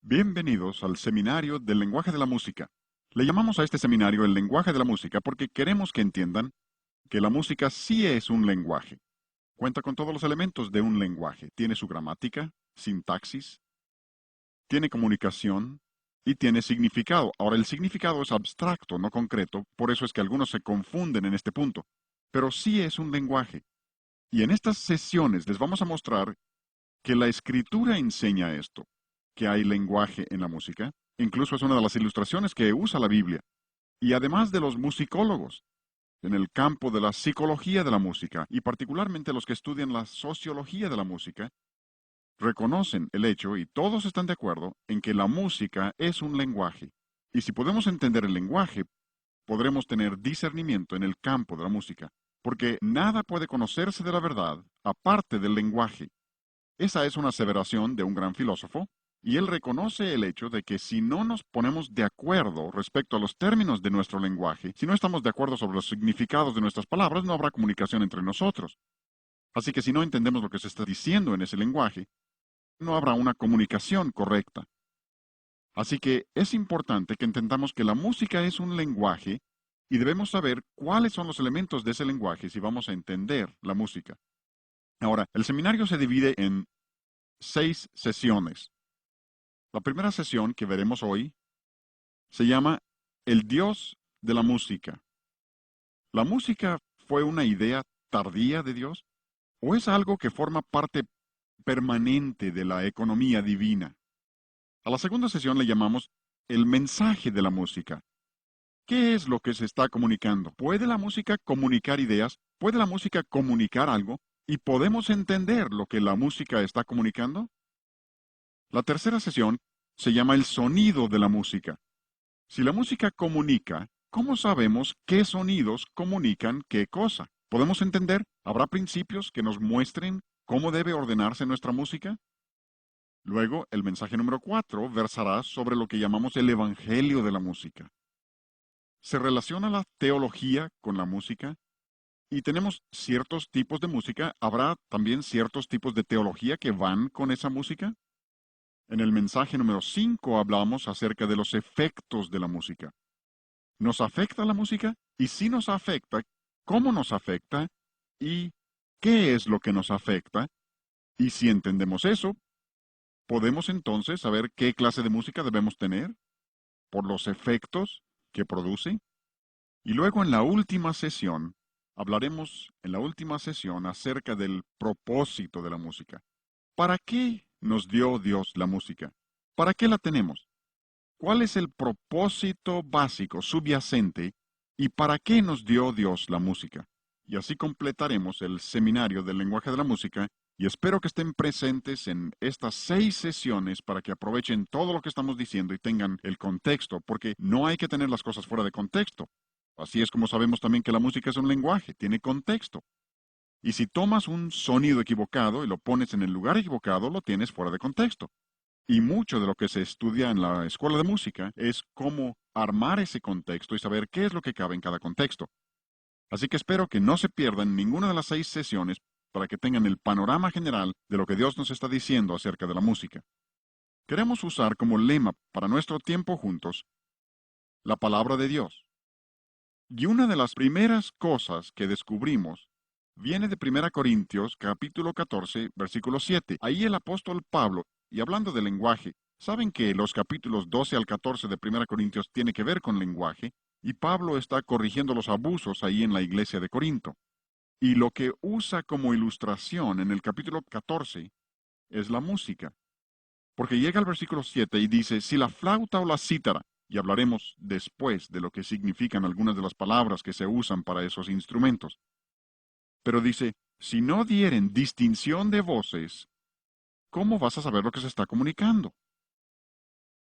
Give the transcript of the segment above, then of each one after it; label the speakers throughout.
Speaker 1: Bienvenidos al Seminario del Lenguaje de la Música. Le llamamos a este seminario el lenguaje de la música porque queremos que entiendan que la música sí es un lenguaje. Cuenta con todos los elementos de un lenguaje. Tiene su gramática, sintaxis, tiene comunicación y tiene significado. Ahora, el significado es abstracto, no concreto, por eso es que algunos se confunden en este punto. Pero sí es un lenguaje. Y en estas sesiones les vamos a mostrar que la escritura enseña esto, que hay lenguaje en la música. Incluso es una de las ilustraciones que usa la Biblia. Y además de los musicólogos, en el campo de la psicología de la música, y particularmente los que estudian la sociología de la música, reconocen el hecho, y todos están de acuerdo, en que la música es un lenguaje. Y si podemos entender el lenguaje, podremos tener discernimiento en el campo de la música, porque nada puede conocerse de la verdad aparte del lenguaje. Esa es una aseveración de un gran filósofo, y él reconoce el hecho de que si no nos ponemos de acuerdo respecto a los términos de nuestro lenguaje, si no estamos de acuerdo sobre los significados de nuestras palabras, no habrá comunicación entre nosotros. Así que si no entendemos lo que se está diciendo en ese lenguaje, no habrá una comunicación correcta. Así que es importante que entendamos que la música es un lenguaje y debemos saber cuáles son los elementos de ese lenguaje si vamos a entender la música. Ahora, el seminario se divide en 6 sesiones. La primera sesión que veremos hoy se llama El Dios de la música. ¿La música fue una idea tardía de Dios o es algo que forma parte permanente de la economía divina? A la segunda sesión le llamamos El mensaje de la música. ¿Qué es lo que se está comunicando? ¿Puede la música comunicar ideas? ¿Puede la música comunicar algo? ¿Y podemos entender lo que la música está comunicando? La tercera sesión se llama El sonido de la música. Si la música comunica, ¿cómo sabemos qué sonidos comunican qué cosa? ¿Podemos entender? ¿Habrá principios que nos muestren cómo debe ordenarse nuestra música? Luego, el mensaje número 4 versará sobre lo que llamamos el Evangelio de la música. Se relaciona la teología con la música y tenemos ciertos tipos de música. ¿Habrá también ciertos tipos de teología que van con esa música? En el mensaje número 5 hablamos acerca de los efectos de la música. ¿Nos afecta la música? Y si nos afecta, ¿cómo nos afecta? ¿Y qué es lo que nos afecta? Y si entendemos eso, podemos entonces saber qué clase de música debemos tener por los efectos que produce. Y luego en la última sesión, hablaremos en la última sesión acerca del propósito de la música. ¿Para qué nos dio Dios la música? ¿Para qué la tenemos? ¿Cuál es el propósito básico, subyacente, y para qué nos dio Dios la música? Y así completaremos el seminario del lenguaje de la música, y espero que estén presentes en estas 6 sesiones para que aprovechen todo lo que estamos diciendo y tengan el contexto, porque no hay que tener las cosas fuera de contexto. Así es como sabemos también que la música es un lenguaje, tiene contexto. Y si tomas un sonido equivocado y lo pones en el lugar equivocado, lo tienes fuera de contexto. Y mucho de lo que se estudia en la escuela de música es cómo armar ese contexto y saber qué es lo que cabe en cada contexto. Así que espero que no se pierdan ninguna de las 6 sesiones para que tengan el panorama general de lo que Dios nos está diciendo acerca de la música. Queremos usar como lema para nuestro tiempo juntos la palabra de Dios. Y una de las primeras cosas que descubrimos viene de 1 Corintios capítulo 14, versículo 7. Ahí el apóstol Pablo, y hablando de lenguaje, saben que los capítulos 12 al 14 de 1 Corintios tiene que ver con lenguaje, y Pablo está corrigiendo los abusos ahí en la iglesia de Corinto. Y lo que usa como ilustración en el capítulo 14 es la música. Porque llega al versículo 7 y dice, si la flauta o la cítara, y hablaremos después de lo que significan algunas de las palabras que se usan para esos instrumentos. Pero dice, si no dieren distinción de voces, ¿cómo vas a saber lo que se está comunicando?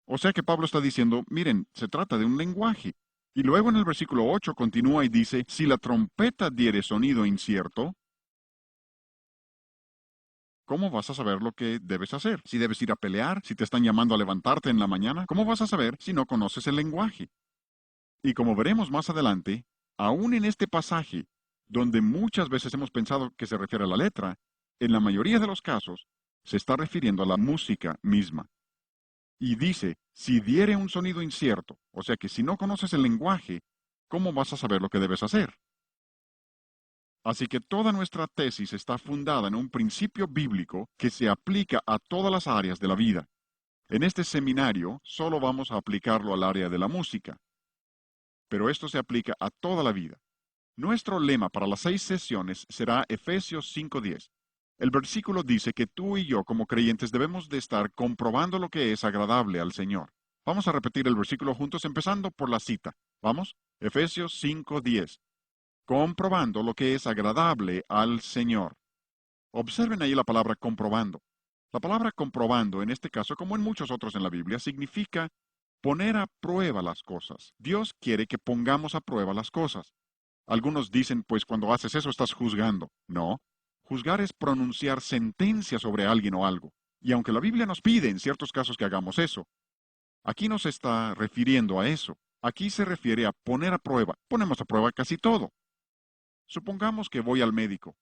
Speaker 1: O sea que Pablo está diciendo, miren, se trata de un lenguaje. Y luego en el versículo 8 continúa y dice, si la trompeta diere sonido incierto, ¿cómo vas a saber lo que debes hacer? Si debes ir a pelear, si te están llamando a levantarte en la mañana, ¿cómo vas a saber si no conoces el lenguaje? Y como veremos más adelante, aún en este pasaje, donde muchas veces hemos pensado que se refiere a la letra, en la mayoría de los casos se está refiriendo a la música misma. Y dice, si diere un sonido incierto, o sea que si no conoces el lenguaje, ¿cómo vas a saber lo que debes hacer? Así que toda nuestra tesis está fundada en un principio bíblico que se aplica a todas las áreas de la vida. En este seminario solo vamos a aplicarlo al área de la música, pero esto se aplica a toda la vida. Nuestro lema para las 6 sesiones será Efesios 5:10. El versículo dice que tú y yo como creyentes debemos de estar comprobando lo que es agradable al Señor. Vamos a repetir el versículo juntos empezando por la cita. Vamos, Efesios 5:10. Comprobando lo que es agradable al Señor. Observen ahí la palabra comprobando. La palabra comprobando, en este caso, como en muchos otros en la Biblia, significa poner a prueba las cosas. Dios quiere que pongamos a prueba las cosas. Algunos dicen, pues cuando haces eso estás juzgando. No. Juzgar es pronunciar sentencia sobre alguien o algo. Y aunque la Biblia nos pide en ciertos casos que hagamos eso, aquí no se está refiriendo a eso. Aquí se refiere a poner a prueba. Ponemos a prueba casi todo. Supongamos que voy al médico.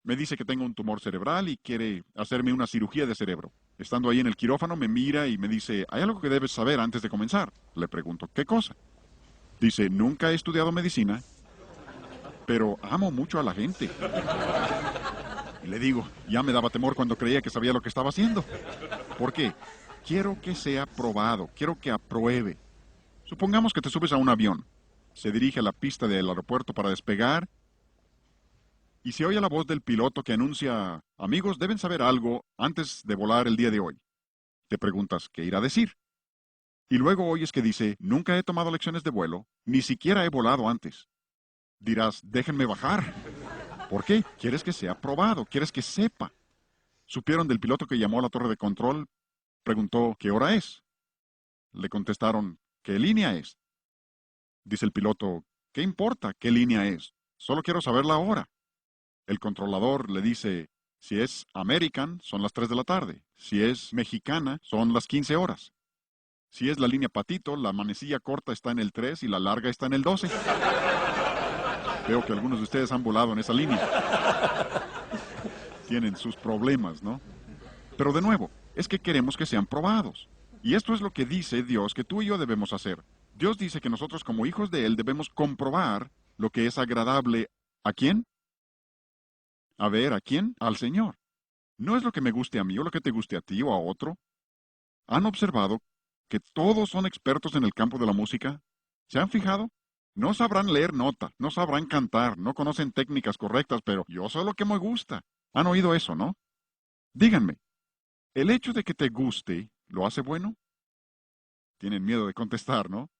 Speaker 1: Me dice que tengo un tumor cerebral y quiere hacerme una cirugía de cerebro. Estando ahí en el quirófano me mira y me dice, hay algo que debes saber antes de comenzar. Le pregunto, ¿qué cosa? Dice, nunca he estudiado medicina, pero amo mucho a la gente. Y le digo, ya me daba temor cuando creía que sabía lo que estaba haciendo. ¿Por qué? Quiero que sea probado, quiero que apruebe. Supongamos que te subes a un avión. Se dirige a la pista del aeropuerto para despegar y se oye la voz del piloto que anuncia, amigos, deben saber algo antes de volar el día de hoy. Te preguntas, ¿qué irá a decir? Y luego oyes que dice, nunca he tomado lecciones de vuelo, ni siquiera he volado antes. Dirás, déjenme bajar. ¿Por qué? ¿Quieres que sea probado? ¿Quieres que sepa? ¿Supieron del piloto que llamó a la torre de control? Preguntó, ¿qué hora es? Le contestaron, ¿qué línea es? Dice el piloto, ¿qué importa qué línea es? Solo quiero saber la hora. El controlador le dice, si es American, son las 3 de la tarde. Si es mexicana, son las 15 horas. Si es la línea Patito, la manecilla corta está en el 3 y la larga está en el 12. Veo que algunos de ustedes han volado en esa línea. Tienen sus problemas, ¿no? Pero de nuevo, es que queremos que sean probados. Y esto es lo que dice Dios que tú y yo debemos hacer. Dios dice que nosotros como hijos de Él debemos comprobar lo que es agradable. ¿A quién? A ver, ¿a quién? Al Señor. No es lo que me guste a mí o lo que te guste a ti o a otro. ¿Han observado que todos son expertos en el campo de la música? ¿Se han fijado? No sabrán leer nota, no sabrán cantar, no conocen técnicas correctas, pero yo sé lo que me gusta. ¿Han oído eso, no? Díganme, ¿el hecho de que te guste lo hace bueno? Tienen miedo de contestar, ¿no?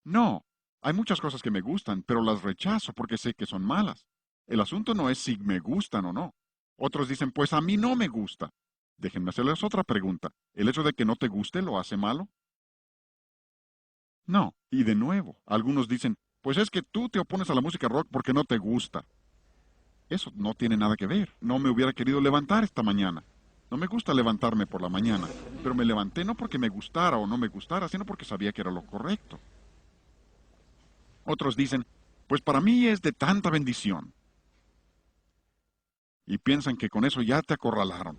Speaker 1: No, hay muchas cosas que me gustan, pero las rechazo porque sé que son malas. El asunto no es si me gustan o no. Otros dicen, pues a mí no me gusta. Déjenme hacerles otra pregunta. ¿El hecho de que no te guste lo hace malo? No. Y de nuevo, algunos dicen, pues es que tú te opones a la música rock porque no te gusta. Eso no tiene nada que ver. No me hubiera querido levantar esta mañana. No me gusta levantarme por la mañana, pero me levanté no porque me gustara o no me gustara, sino porque sabía que era lo correcto. Otros dicen, pues para mí es de tanta bendición. Y piensan que con eso ya te acorralaron.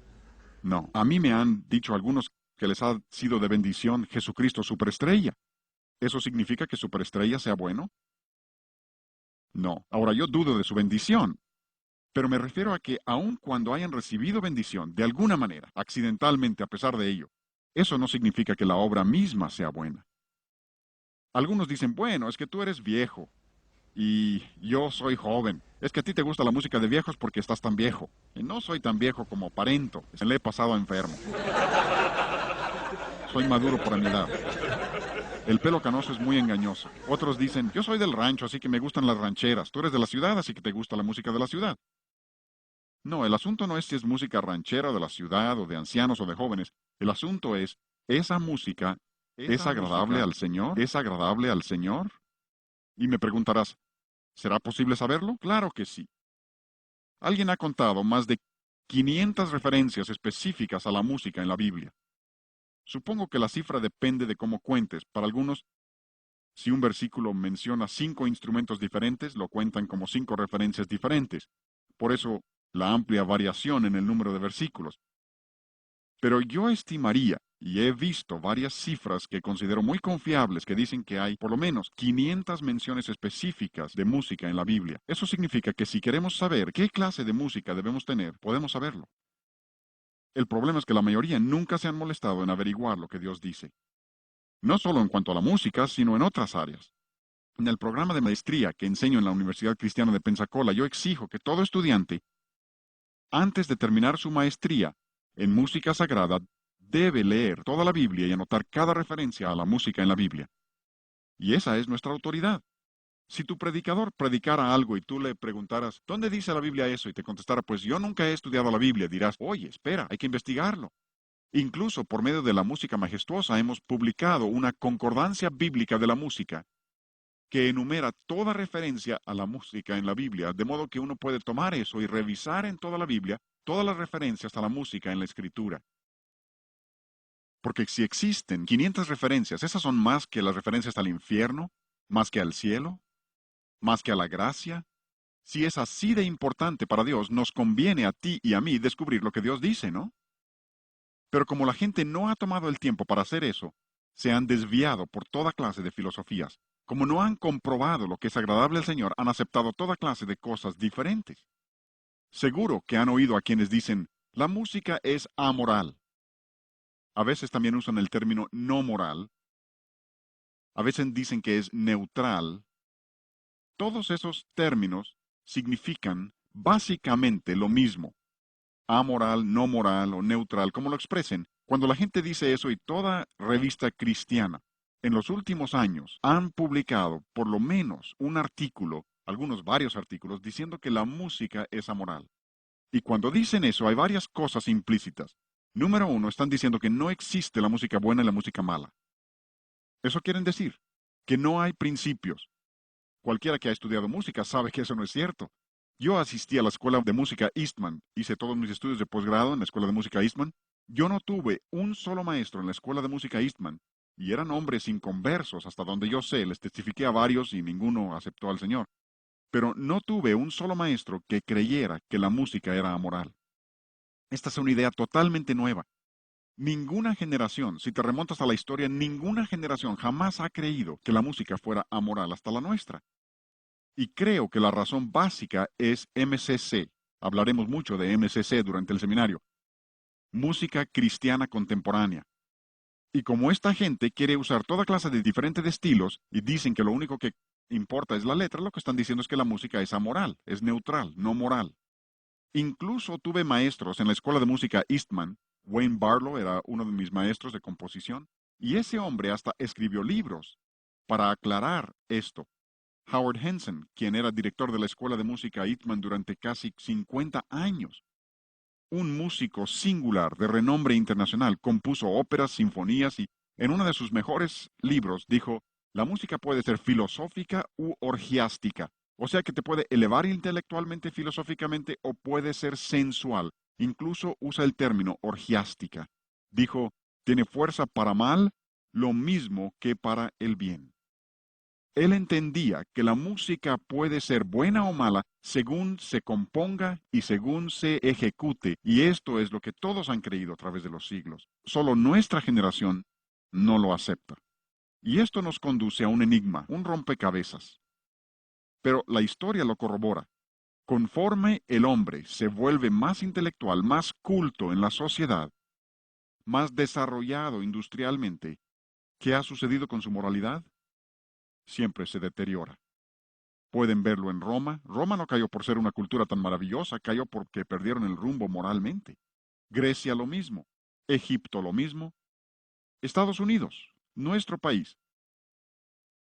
Speaker 1: No, a mí me han dicho algunos que les ha sido de bendición Jesucristo superestrella. ¿Eso significa que superestrella sea bueno? No. Ahora yo dudo de su bendición, pero me refiero a que aun cuando hayan recibido bendición, de alguna manera, accidentalmente a pesar de ello, eso no significa que la obra misma sea buena. Algunos dicen, bueno, es que tú eres viejo y yo soy joven. Es que a ti te gusta la música de viejos porque estás tan viejo. Y no soy tan viejo como aparento. Se le he pasado enfermo. Soy maduro por mi edad. El pelo canoso es muy engañoso. Otros dicen, yo soy del rancho, así que me gustan las rancheras. Tú eres de la ciudad, así que te gusta la música de la ciudad. No, el asunto no es si es música ranchera de la ciudad o de ancianos o de jóvenes. El asunto es, ¿esa música es agradable al Señor? ¿Es agradable al Señor? Y me preguntarás, ¿será posible saberlo? Claro que sí. Alguien ha contado más de 500 referencias específicas a la música en la Biblia. Supongo que la cifra depende de cómo cuentes. Para algunos, si un versículo menciona 5 instrumentos diferentes, lo cuentan como 5 referencias diferentes. Por eso, la amplia variación en el número de versículos. Pero yo estimaría, y he visto varias cifras que considero muy confiables que dicen que hay por lo menos 500 menciones específicas de música en la Biblia. Eso significa que si queremos saber qué clase de música debemos tener, podemos saberlo. El problema es que la mayoría nunca se han molestado en averiguar lo que Dios dice. No solo en cuanto a la música, sino en otras áreas. En el programa de maestría que enseño en la Universidad Cristiana de Pensacola, yo exijo que todo estudiante, antes de terminar su maestría en música sagrada, debe leer toda la Biblia y anotar cada referencia a la música en la Biblia. Y esa es nuestra autoridad. Si tu predicador predicara algo y tú le preguntaras, ¿dónde dice la Biblia eso? Y te contestara, pues yo nunca he estudiado la Biblia, dirás, oye, espera, hay que investigarlo. Incluso por medio de la música majestuosa hemos publicado una concordancia bíblica de la música que enumera toda referencia a la música en la Biblia, de modo que uno puede tomar eso y revisar en toda la Biblia todas las referencias a la música en la Escritura. Porque si existen 500 referencias, esas son más que las referencias al infierno, más que al cielo, más que a la gracia. Si es así de importante para Dios, nos conviene a ti y a mí descubrir lo que Dios dice, ¿no? Pero como la gente no ha tomado el tiempo para hacer eso, se han desviado por toda clase de filosofías. Como no han comprobado lo que es agradable al Señor, han aceptado toda clase de cosas diferentes. Seguro que han oído a quienes dicen, la música es amoral. A veces también usan el término no moral. A veces dicen que es neutral. Todos esos términos significan básicamente lo mismo. Amoral, no moral o neutral, como lo expresen. Cuando la gente dice eso y toda revista cristiana en los últimos años han publicado por lo menos un artículo, algunos varios artículos, diciendo que la música es amoral. Y cuando dicen eso hay varias cosas implícitas. Número uno, están diciendo que no existe la música buena y la música mala. Eso quieren decir que no hay principios. Cualquiera que ha estudiado música sabe que eso no es cierto. Yo asistí a la escuela de música Eastman, hice todos mis estudios de posgrado en la escuela de música Eastman. Yo no tuve un solo maestro en la escuela de música Eastman, y eran hombres inconversos, hasta donde yo sé, les testifiqué a varios y ninguno aceptó al Señor. Pero no tuve un solo maestro que creyera que la música era amoral. Esta es una idea totalmente nueva. Ninguna generación, si te remontas a la historia, ninguna generación jamás ha creído que la música fuera amoral hasta la nuestra. Y creo que la razón básica es MCC. Hablaremos mucho de MCC durante el seminario. Música cristiana contemporánea. Y como esta gente quiere usar toda clase de diferentes estilos y dicen que lo único que importa es la letra, lo que están diciendo es que la música es amoral, es neutral, no moral. Incluso tuve maestros en la escuela de música Eastman. Wayne Barlow era uno de mis maestros de composición. Y ese hombre hasta escribió libros para aclarar esto. Howard Henson, quien era director de la Escuela de Música Eastman durante casi 50 años. Un músico singular de renombre internacional, compuso óperas, sinfonías y en uno de sus mejores libros dijo, la música puede ser filosófica u orgiástica, o sea que te puede elevar intelectualmente, filosóficamente o puede ser sensual. Incluso usa el término orgiástica. Dijo, tiene fuerza para mal, lo mismo que para el bien. Él entendía que la música puede ser buena o mala según se componga y según se ejecute, y esto es lo que todos han creído a través de los siglos. Solo nuestra generación no lo acepta. Y esto nos conduce a un enigma, un rompecabezas. Pero la historia lo corrobora. Conforme el hombre se vuelve más intelectual, más culto en la sociedad, más desarrollado industrialmente, ¿qué ha sucedido con su moralidad? Siempre se deteriora. Pueden verlo en Roma. Roma no cayó por ser una cultura tan maravillosa, cayó porque perdieron el rumbo moralmente. Grecia lo mismo. Egipto lo mismo. Estados Unidos, nuestro país.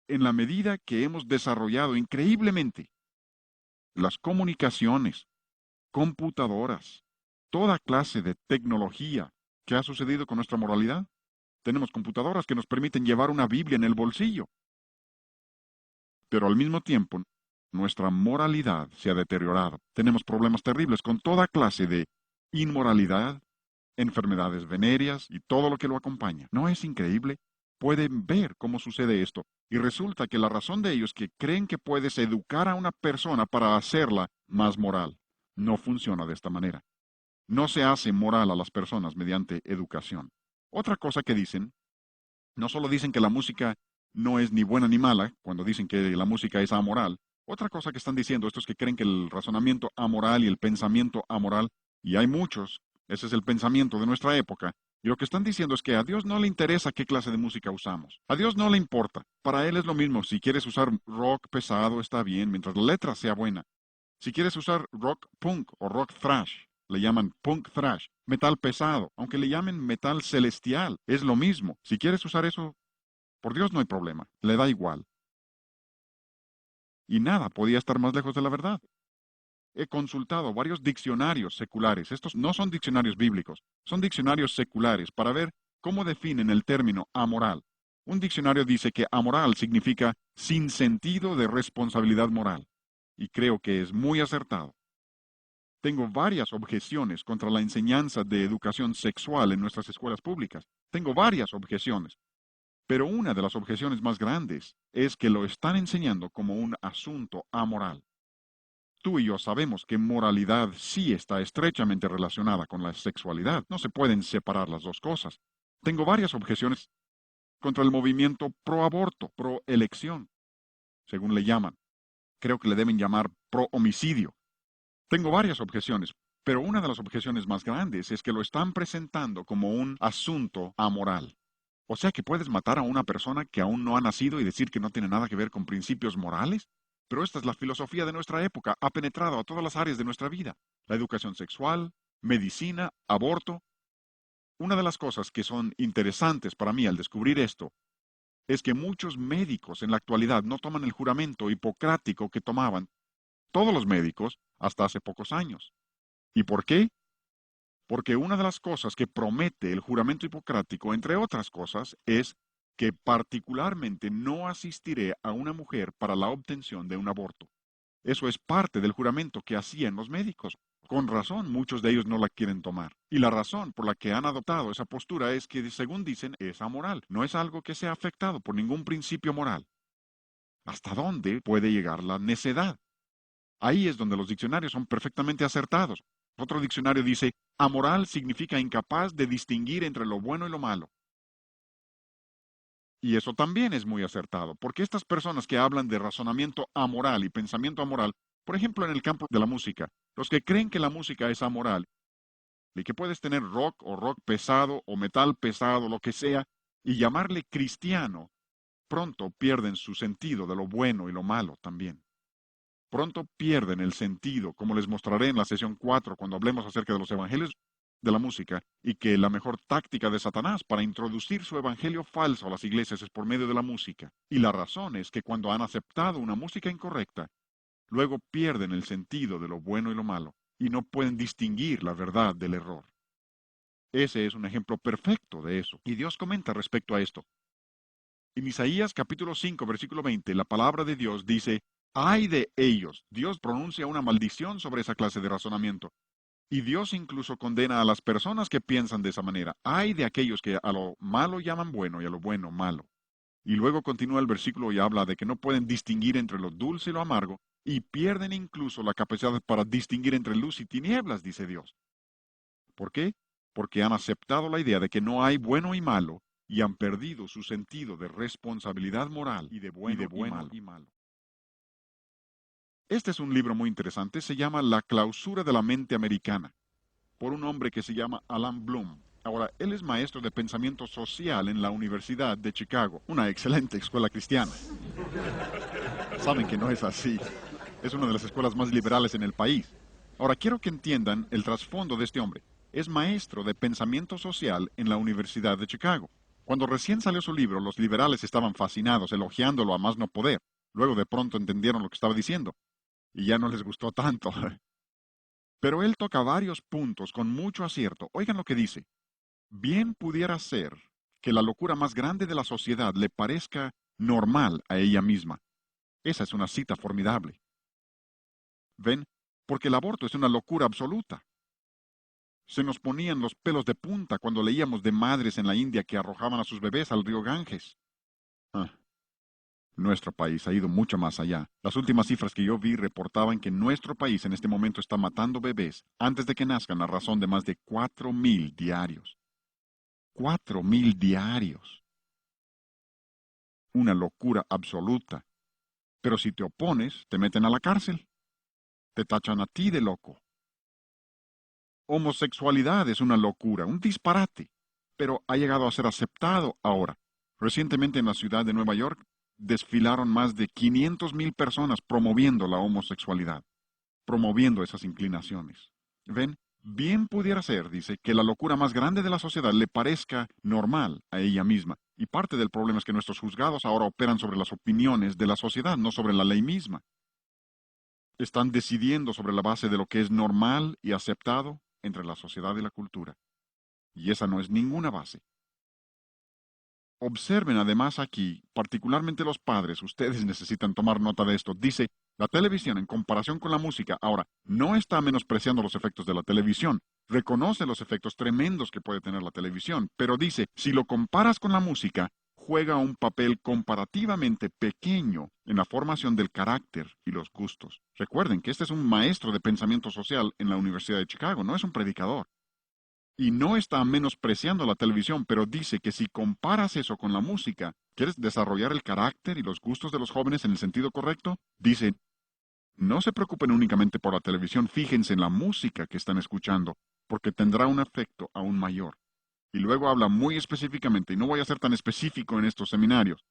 Speaker 1: En la medida que hemos desarrollado increíblemente las comunicaciones, computadoras, toda clase de tecnología, ¿qué ha sucedido con nuestra moralidad? Tenemos computadoras que nos permiten llevar una Biblia en el bolsillo. Pero al mismo tiempo, nuestra moralidad se ha deteriorado. Tenemos problemas terribles con toda clase de inmoralidad, enfermedades venéreas y todo lo que lo acompaña. ¿No es increíble? Pueden ver cómo sucede esto. Y resulta que la razón de ello es que creen que puedes educar a una persona para hacerla más moral. No funciona de esta manera. No se hace moral a las personas mediante educación. Otra cosa que dicen, no solo dicen que la música no es ni buena ni mala, cuando dicen que la música es amoral, otra cosa que están diciendo estos que creen que el razonamiento amoral y el pensamiento amoral, y hay muchos, ese es el pensamiento de nuestra época, y lo que están diciendo es que a Dios no le interesa qué clase de música usamos. A Dios no le importa. Para Él es lo mismo. Si quieres usar rock pesado, está bien, mientras la letra sea buena. Si quieres usar rock punk o rock thrash, le llaman punk thrash, metal pesado, aunque le llamen metal celestial, es lo mismo. Si quieres usar eso, por Dios no hay problema, le da igual. Y nada podía estar más lejos de la verdad. He consultado varios diccionarios seculares, estos no son diccionarios bíblicos, son diccionarios seculares para ver cómo definen el término amoral. Un diccionario dice que amoral significa sin sentido de responsabilidad moral, y creo que es muy acertado. Tengo varias objeciones contra la enseñanza de educación sexual en nuestras escuelas públicas. Tengo varias objeciones. Pero una de las objeciones más grandes es que lo están enseñando como un asunto amoral. Tú y yo sabemos que moralidad sí está estrechamente relacionada con la sexualidad. No se pueden separar las dos cosas. Tengo varias objeciones contra el movimiento pro aborto, pro elección, según le llaman. Creo que le deben llamar pro homicidio. Tengo varias objeciones, pero una de las objeciones más grandes es que lo están presentando como un asunto amoral. O sea que puedes matar a una persona que aún no ha nacido y decir que no tiene nada que ver con principios morales. Pero esta es la filosofía de nuestra época, ha penetrado a todas las áreas de nuestra vida. La educación sexual, medicina, aborto. Una de las cosas que son interesantes para mí al descubrir esto es que muchos médicos en la actualidad no toman el juramento hipocrático que tomaban todos los médicos hasta hace pocos años. ¿Y por qué? Porque una de las cosas que promete el juramento hipocrático, entre otras cosas, es que particularmente no asistiré a una mujer para la obtención de un aborto. Eso es parte del juramento que hacían los médicos. Con razón, muchos de ellos no la quieren tomar. Y la razón por la que han adoptado esa postura es que, según dicen, es amoral. No es algo que sea afectado por ningún principio moral. ¿Hasta dónde puede llegar la necedad? Ahí es donde los diccionarios son perfectamente acertados. Otro diccionario dice, amoral significa incapaz de distinguir entre lo bueno y lo malo. Y eso también es muy acertado, porque estas personas que hablan de razonamiento amoral y pensamiento amoral, por ejemplo en el campo de la música, los que creen que la música es amoral y que puedes tener rock o rock pesado o metal pesado, lo que sea, y llamarle cristiano, pronto pierden su sentido de lo bueno y lo malo también. Pronto pierden el sentido, como les mostraré en la sesión 4 cuando hablemos acerca de los evangelios de la música, y que la mejor táctica de Satanás para introducir su evangelio falso a las iglesias es por medio de la música. Y la razón es que cuando han aceptado una música incorrecta, luego pierden el sentido de lo bueno y lo malo, y no pueden distinguir la verdad del error. Ese es un ejemplo perfecto de eso. Y Dios comenta respecto a esto. En Isaías capítulo 5, versículo 20, la palabra de Dios dice, ay de ellos. Dios pronuncia una maldición sobre esa clase de razonamiento. Y Dios incluso condena a las personas que piensan de esa manera. Ay de aquellos que a lo malo llaman bueno y a lo bueno malo. Y luego continúa el versículo y habla de que no pueden distinguir entre lo dulce y lo amargo, y pierden incluso la capacidad para distinguir entre luz y tinieblas, dice Dios. ¿Por qué? Porque han aceptado la idea de que no hay bueno y malo, y han perdido su sentido de responsabilidad moral y de bueno y malo. Este es un libro muy interesante, se llama La clausura de la mente americana, por un hombre que se llama Alan Bloom. Ahora, él es maestro de pensamiento social en la Universidad de Chicago, una excelente escuela cristiana. Saben que no es así. Es una de las escuelas más liberales en el país. Ahora, quiero que entiendan el trasfondo de este hombre. Es maestro de pensamiento social en la Universidad de Chicago. Cuando recién salió su libro, los liberales estaban fascinados, elogiándolo a más no poder. Luego de pronto entendieron lo que estaba diciendo, y ya no les gustó tanto. Pero él toca varios puntos con mucho acierto. Oigan lo que dice. Bien pudiera ser que la locura más grande de la sociedad le parezca normal a ella misma. Esa es una cita formidable. ¿Ven? Porque el aborto es una locura absoluta. Se nos ponían los pelos de punta cuando leíamos de madres en la India que arrojaban a sus bebés al río Ganges. Ah, Nuestro país ha ido mucho más allá. Las últimas cifras que yo vi reportaban que nuestro país en este momento está matando bebés antes de que nazcan a razón de más de 4.000 diarios. 4.000 diarios. Una locura absoluta. Pero si te opones, te meten a la cárcel. Te tachan a ti de loco. Homosexualidad es una locura, un disparate, pero ha llegado a ser aceptado ahora. Recientemente en la ciudad de Nueva York desfilaron más de 500.000 personas promoviendo la homosexualidad, promoviendo esas inclinaciones. ¿Ven? Bien pudiera ser, dice, que la locura más grande de la sociedad le parezca normal a ella misma. Y parte del problema es que nuestros juzgados ahora operan sobre las opiniones de la sociedad, no sobre la ley misma. Están decidiendo sobre la base de lo que es normal y aceptado entre la sociedad y la cultura. Y esa no es ninguna base. Observen además aquí, particularmente los padres, ustedes necesitan tomar nota de esto. Dice, la televisión en comparación con la música, ahora, no está menospreciando los efectos de la televisión, reconoce los efectos tremendos que puede tener la televisión, pero dice, si lo comparas con la música, juega un papel comparativamente pequeño en la formación del carácter y los gustos. Recuerden que este es un maestro de pensamiento social en la Universidad de Chicago, no es un predicador. Y no está menospreciando la televisión, pero dice que si comparas eso con la música, ¿quieres desarrollar el carácter y los gustos de los jóvenes en el sentido correcto? Dice, no se preocupen únicamente por la televisión, fíjense en la música que están escuchando, porque tendrá un efecto aún mayor. Y luego habla muy específicamente, y no voy a ser tan específico en estos seminarios,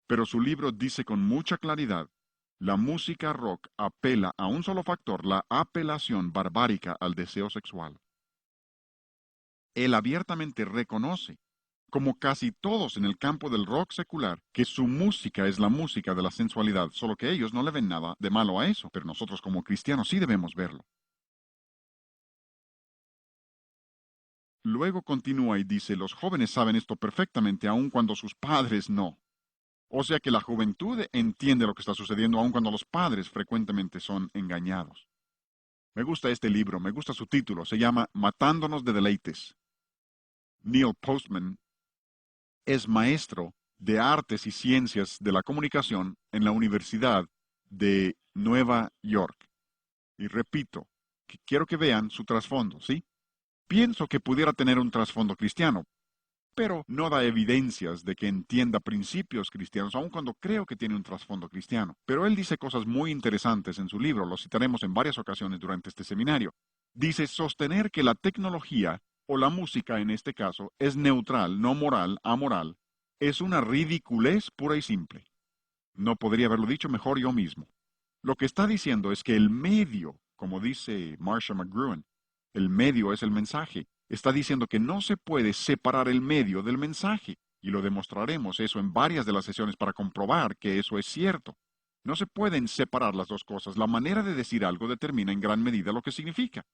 Speaker 1: pero su libro dice con mucha claridad, la música rock apela a un solo factor, la apelación barbárica al deseo sexual. Él abiertamente reconoce, como casi todos en el campo del rock secular, que su música es la música de la sensualidad, solo que ellos no le ven nada de malo a eso, pero nosotros como cristianos sí debemos verlo. Luego continúa y dice, los jóvenes saben esto perfectamente aun cuando sus padres no. O sea que la juventud entiende lo que está sucediendo aun cuando los padres frecuentemente son engañados. Me gusta este libro, me gusta su título, se llama Matándonos de deleites. Neil Postman es maestro de Artes y Ciencias de la Comunicación en la Universidad de Nueva York. Y repito, que quiero que vean su trasfondo, ¿sí? Pienso que pudiera tener un trasfondo cristiano, pero no da evidencias de que entienda principios cristianos, aun cuando creo que tiene un trasfondo cristiano. Pero él dice cosas muy interesantes en su libro, lo citaremos en varias ocasiones durante este seminario. Dice sostener que la tecnología, o la música en este caso, es neutral, no moral, amoral, es una ridiculez pura y simple. No podría haberlo dicho mejor yo mismo. Lo que está diciendo es que el medio, como dice Marcia McGruan, el medio es el mensaje. Está diciendo que no se puede separar el medio del mensaje, y lo demostraremos eso en varias de las sesiones para comprobar que eso es cierto. No se pueden separar las dos cosas. La manera de decir algo determina en gran medida lo que significa.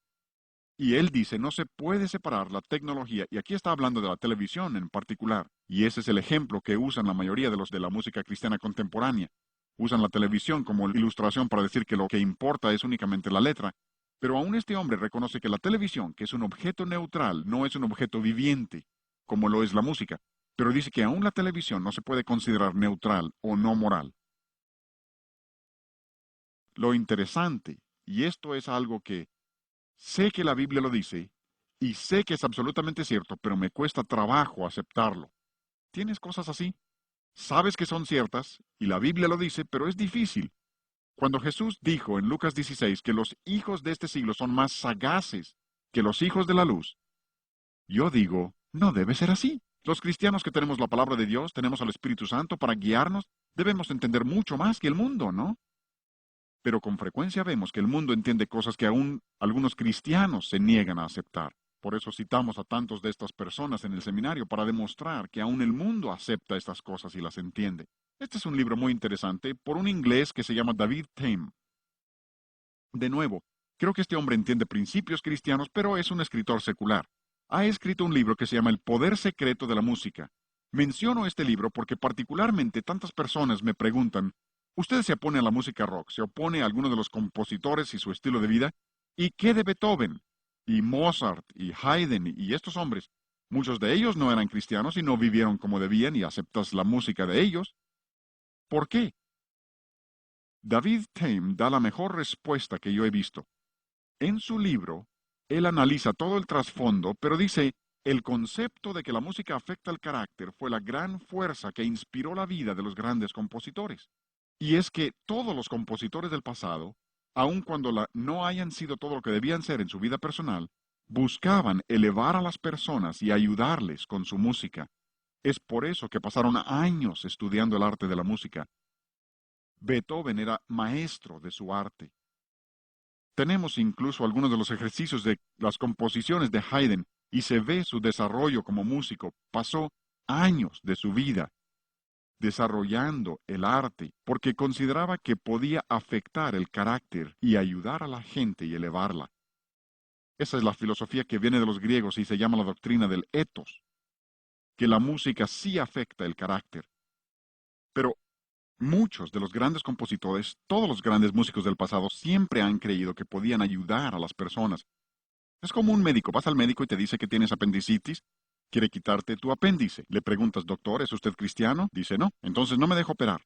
Speaker 1: Y él dice, no se puede separar la tecnología, y aquí está hablando de la televisión en particular, y ese es el ejemplo que usan la mayoría de los de la música cristiana contemporánea. Usan la televisión como ilustración para decir que lo que importa es únicamente la letra, pero aún este hombre reconoce que la televisión, que es un objeto neutral, no es un objeto viviente, como lo es la música, pero dice que aún la televisión no se puede considerar neutral o no moral. Lo interesante, y esto es algo que sé que la Biblia lo dice y sé que es absolutamente cierto, pero me cuesta trabajo aceptarlo. ¿Tienes cosas así? Sabes que son ciertas y la Biblia lo dice, pero es difícil. Cuando Jesús dijo en Lucas 16 que los hijos de este siglo son más sagaces que los hijos de la luz, yo digo, no debe ser así. Los cristianos que tenemos la palabra de Dios, tenemos al Espíritu Santo para guiarnos, debemos entender mucho más que el mundo, ¿no? Pero con frecuencia vemos que el mundo entiende cosas que aún algunos cristianos se niegan a aceptar. Por eso citamos a tantos de estas personas en el seminario para demostrar que aún el mundo acepta estas cosas y las entiende. Este es un libro muy interesante por un inglés que se llama David Tame. De nuevo, creo que este hombre entiende principios cristianos, pero es un escritor secular. Ha escrito un libro que se llama El poder secreto de la música. Menciono este libro porque particularmente tantas personas me preguntan, ¿usted se opone a la música rock? ¿Se opone a alguno de los compositores y su estilo de vida? ¿Y qué de Beethoven? Y Mozart y Haydn y estos hombres. Muchos de ellos no eran cristianos y no vivieron como debían y aceptas la música de ellos. ¿Por qué? David Tame da la mejor respuesta que yo he visto. En su libro, él analiza todo el trasfondo, pero dice, el concepto de que la música afecta el carácter fue la gran fuerza que inspiró la vida de los grandes compositores. Y es que todos los compositores del pasado, aun cuando no hayan sido todo lo que debían ser en su vida personal, buscaban elevar a las personas y ayudarles con su música. Es por eso que pasaron años estudiando el arte de la música. Beethoven era maestro de su arte. Tenemos incluso algunos de los ejercicios de las composiciones de Haydn y se ve su desarrollo como músico. Pasó años de su vida desarrollando el arte porque consideraba que podía afectar el carácter y ayudar a la gente y elevarla. Esa es la filosofía que viene de los griegos y se llama la doctrina del ethos, que la música sí afecta el carácter. Pero muchos de los grandes compositores, todos los grandes músicos del pasado, siempre han creído que podían ayudar a las personas. Es como un médico, vas al médico y te dice que tienes apendicitis, quiere quitarte tu apéndice. Le preguntas, doctor, ¿es usted cristiano? Dice, no, entonces no me dejo operar.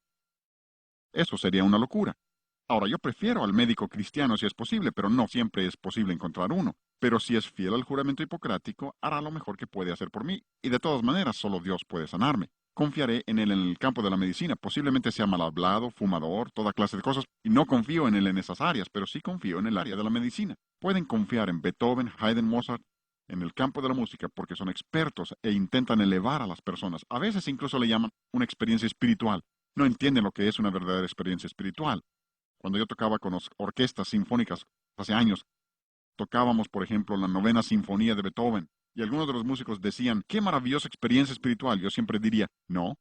Speaker 1: Eso sería una locura. Ahora, yo prefiero al médico cristiano si es posible, pero no siempre es posible encontrar uno. Pero si es fiel al juramento hipocrático, hará lo mejor que puede hacer por mí, y de todas maneras solo Dios puede sanarme. Confiaré en él en el campo de la medicina. Posiblemente sea mal hablado, fumador, toda clase de cosas, y no confío en él en esas áreas, pero sí confío en el área de la medicina. Pueden confiar en Beethoven, Haydn, Mozart, en el campo de la música, porque son expertos e intentan elevar a las personas. A veces incluso le llaman una experiencia espiritual. No entienden lo que es una verdadera experiencia espiritual. Cuando yo tocaba con orquestas sinfónicas hace años, tocábamos, por ejemplo, la novena sinfonía de Beethoven, y algunos de los músicos decían, qué maravillosa experiencia espiritual. Yo siempre diría, no,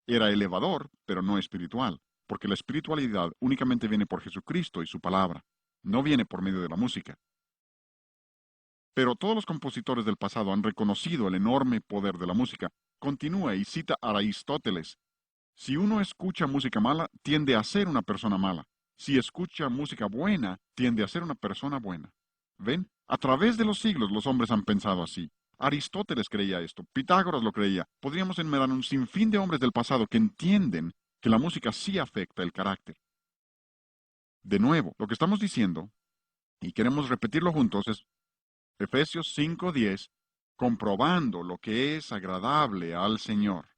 Speaker 1: era elevador, pero no espiritual, porque la espiritualidad únicamente viene por Jesucristo y su palabra, no viene por medio de la música. Pero todos los compositores del pasado han reconocido el enorme poder de la música. Continúa y cita a Aristóteles. Si uno escucha música mala, tiende a ser una persona mala. Si escucha música buena, tiende a ser una persona buena. ¿Ven? A través de los siglos los hombres han pensado así. Aristóteles creía esto, Pitágoras lo creía. Podríamos enumerar un sinfín de hombres del pasado que entienden que la música sí afecta el carácter. De nuevo, lo que estamos diciendo, y queremos repetirlo juntos, es Efesios 5:10, comprobando lo que es agradable al Señor.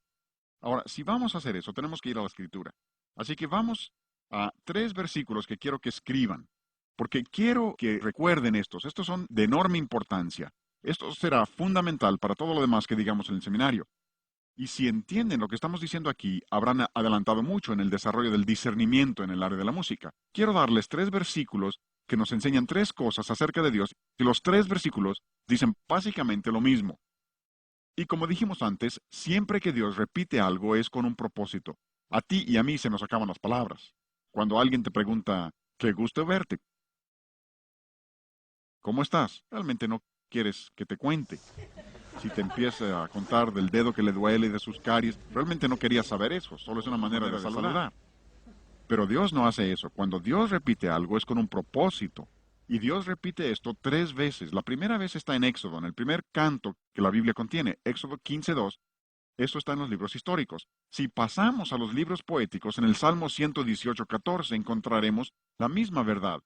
Speaker 1: Ahora, si vamos a hacer eso, tenemos que ir a la Escritura. Así que vamos a 3 versículos que quiero que escriban, porque quiero que recuerden estos. Estos son de enorme importancia. Esto será fundamental para todo lo demás que digamos en el seminario. Y si entienden lo que estamos diciendo aquí, habrán adelantado mucho en el desarrollo del discernimiento en el área de la música. Quiero darles 3 versículos que nos enseñan 3 cosas acerca de Dios, y los 3 versículos dicen básicamente lo mismo. Y como dijimos antes, siempre que Dios repite algo es con un propósito. A ti y a mí se nos acaban las palabras. Cuando alguien te pregunta, qué gusto verte, ¿cómo estás? Realmente no quieres que te cuente. Si te empieza a contar del dedo que le duele y de sus caries, realmente no querías saber eso, solo es una manera de saludar. Pero Dios no hace eso. Cuando Dios repite algo es con un propósito. Y Dios repite esto 3 veces. La primera vez está en Éxodo, en el primer canto que la Biblia contiene, Éxodo 15:2. Esto está en los libros históricos. Si pasamos a los libros poéticos, en el Salmo 118:14 encontraremos la misma verdad.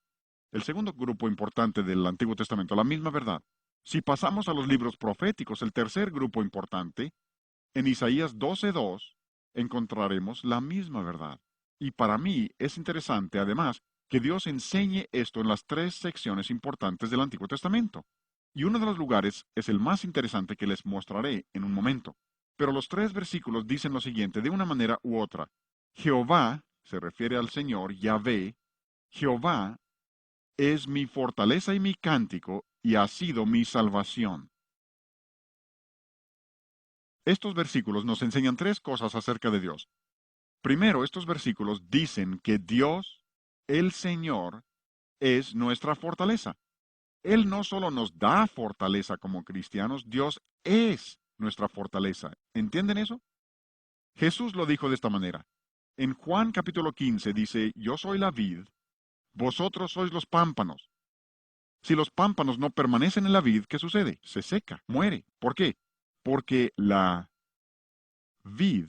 Speaker 1: El segundo grupo importante del Antiguo Testamento, la misma verdad. Si pasamos a los libros proféticos, el tercer grupo importante, en Isaías 12:2 encontraremos la misma verdad. Y para mí es interesante, además, que Dios enseñe esto en las 3 secciones importantes del Antiguo Testamento. Y uno de los lugares es el más interesante que les mostraré en un momento. Pero los 3 versículos dicen lo siguiente de una manera u otra. Jehová, se refiere al Señor, Yahvé, Jehová es mi fortaleza y mi cántico, y ha sido mi salvación. Estos versículos nos enseñan 3 cosas acerca de Dios. Primero, estos versículos dicen que Dios, el Señor, es nuestra fortaleza. Él no solo nos da fortaleza como cristianos, Dios es nuestra fortaleza. ¿Entienden eso? Jesús lo dijo de esta manera. En Juan capítulo 15 dice, yo soy la vid, vosotros sois los pámpanos. Si los pámpanos no permanecen en la vid, ¿qué sucede? Se seca, muere. ¿Por qué? Porque la vid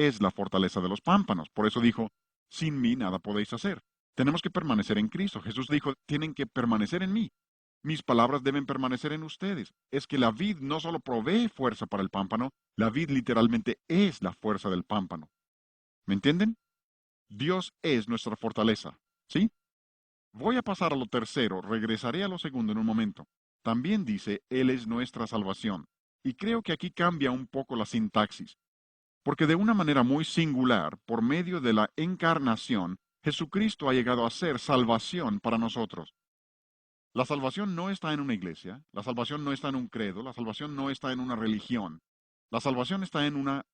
Speaker 1: es la fortaleza de los pámpanos. Por eso dijo, sin mí nada podéis hacer. Tenemos que permanecer en Cristo. Jesús dijo, tienen que permanecer en mí. Mis palabras deben permanecer en ustedes. Es que la vid no solo provee fuerza para el pámpano, la vid literalmente es la fuerza del pámpano. ¿Me entienden? Dios es nuestra fortaleza. ¿Sí? Voy a pasar a lo tercero, regresaré a lo segundo en un momento. También dice, Él es nuestra salvación. Y creo que aquí cambia un poco la sintaxis. Porque de una manera muy singular, por medio de la encarnación, Jesucristo ha llegado a ser salvación para nosotros. La salvación no está en una iglesia, la salvación no está en un credo, la salvación no está en una religión. La salvación está en una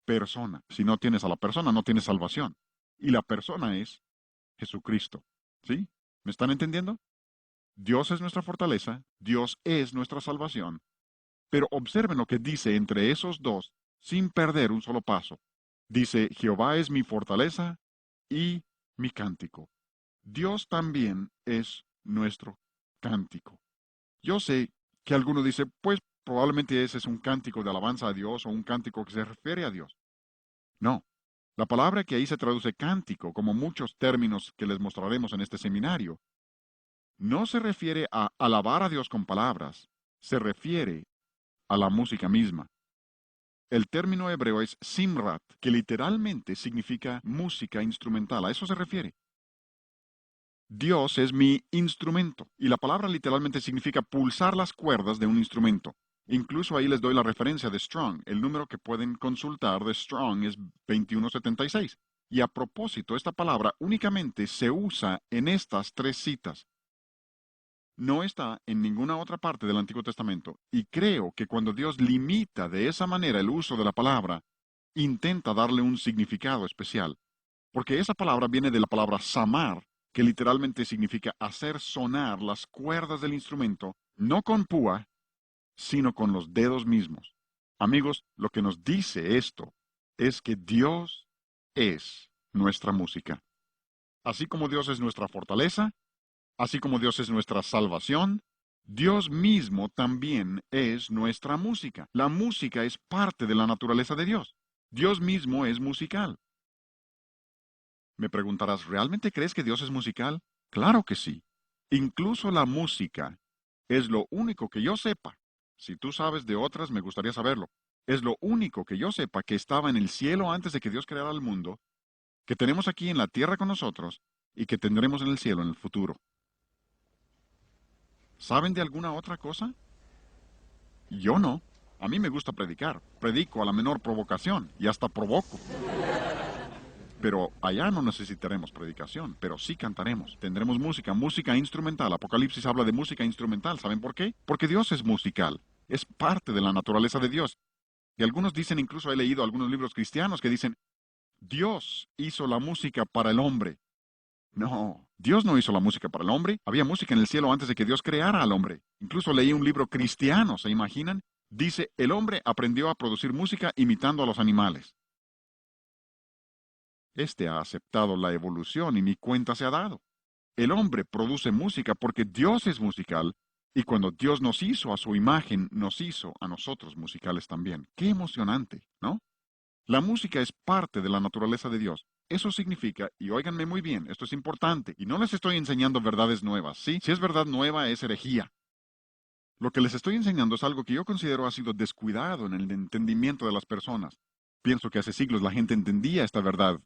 Speaker 1: persona. Si no tienes a la persona, no tienes salvación. Y la persona es Jesucristo. ¿Sí? ¿Me están entendiendo? Dios es nuestra fortaleza, Dios es nuestra salvación. Pero observen lo que dice entre esos dos sin perder un solo paso. Dice, Jehová es mi fortaleza y mi cántico. Dios también es nuestro cántico. Yo sé que alguno dice, pues probablemente ese es un cántico de alabanza a Dios o un cántico que se refiere a Dios. No, la palabra que ahí se traduce cántico, como muchos términos que les mostraremos en este seminario, no se refiere a alabar a Dios con palabras, se refiere a la música misma. El término hebreo es simrat, que literalmente significa música instrumental. A eso se refiere. Dios es mi instrumento, y la palabra literalmente significa pulsar las cuerdas de un instrumento. Incluso ahí les doy la referencia de Strong. El número que pueden consultar de Strong es 2176. Y a propósito, esta palabra únicamente se usa en estas tres citas. No está en ninguna otra parte del Antiguo Testamento, y creo que cuando Dios limita de esa manera el uso de la palabra, intenta darle un significado especial, porque esa palabra viene de la palabra samar, que literalmente significa hacer sonar las cuerdas del instrumento, no con púa, sino con los dedos mismos. Amigos, lo que nos dice esto es que Dios es nuestra música. Así como Dios es nuestra fortaleza, así como Dios es nuestra salvación, Dios mismo también es nuestra música. La música es parte de la naturaleza de Dios. Dios mismo es musical. Me preguntarás, ¿realmente crees que Dios es musical? Claro que sí. Incluso la música es lo único que yo sepa. Si tú sabes de otras, me gustaría saberlo. Es lo único que yo sepa que estaba en el cielo antes de que Dios creara el mundo, que tenemos aquí en la tierra con nosotros y que tendremos en el cielo en el futuro. ¿Saben de alguna otra cosa? Yo no. A mí me gusta predicar. Predico a la menor provocación y hasta provoco. Pero allá no necesitaremos predicación, pero sí cantaremos. Tendremos música, música instrumental. Apocalipsis habla de música instrumental. ¿Saben por qué? Porque Dios es musical. Es parte de la naturaleza de Dios. Y algunos dicen, incluso he leído algunos libros cristianos que dicen, Dios hizo la música para el hombre. No, Dios no hizo la música para el hombre. Había música en el cielo antes de que Dios creara al hombre. Incluso leí un libro cristiano, ¿se imaginan? Dice, el hombre aprendió a producir música imitando a los animales. Este ha aceptado la evolución y ni cuenta se ha dado. El hombre produce música porque Dios es musical, y cuando Dios nos hizo a su imagen, nos hizo a nosotros musicales también. Qué emocionante, ¿no? La música es parte de la naturaleza de Dios. Eso significa, y óiganme muy bien, esto es importante, y no les estoy enseñando verdades nuevas, ¿sí? Si es verdad nueva, es herejía. Lo que les estoy enseñando es algo que yo considero ha sido descuidado en el entendimiento de las personas. Pienso que hace siglos la gente entendía esta verdad.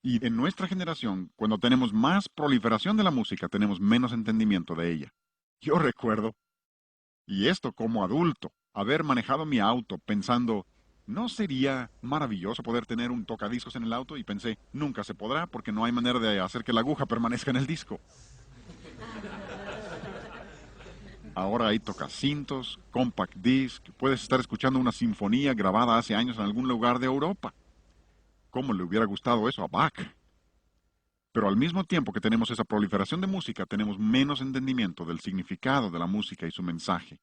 Speaker 1: Y en nuestra generación, cuando tenemos más proliferación de la música, tenemos menos entendimiento de ella. Yo recuerdo, y esto como adulto, haber manejado mi auto pensando, ¿no sería maravilloso poder tener un tocadiscos en el auto? Y pensé, nunca se podrá porque no hay manera de hacer que la aguja permanezca en el disco. Ahora hay tocacintos, compact disc, puedes estar escuchando una sinfonía grabada hace años en algún lugar de Europa. ¿Cómo le hubiera gustado eso a Bach? Pero al mismo tiempo que tenemos esa proliferación de música, tenemos menos entendimiento del significado de la música y su mensaje.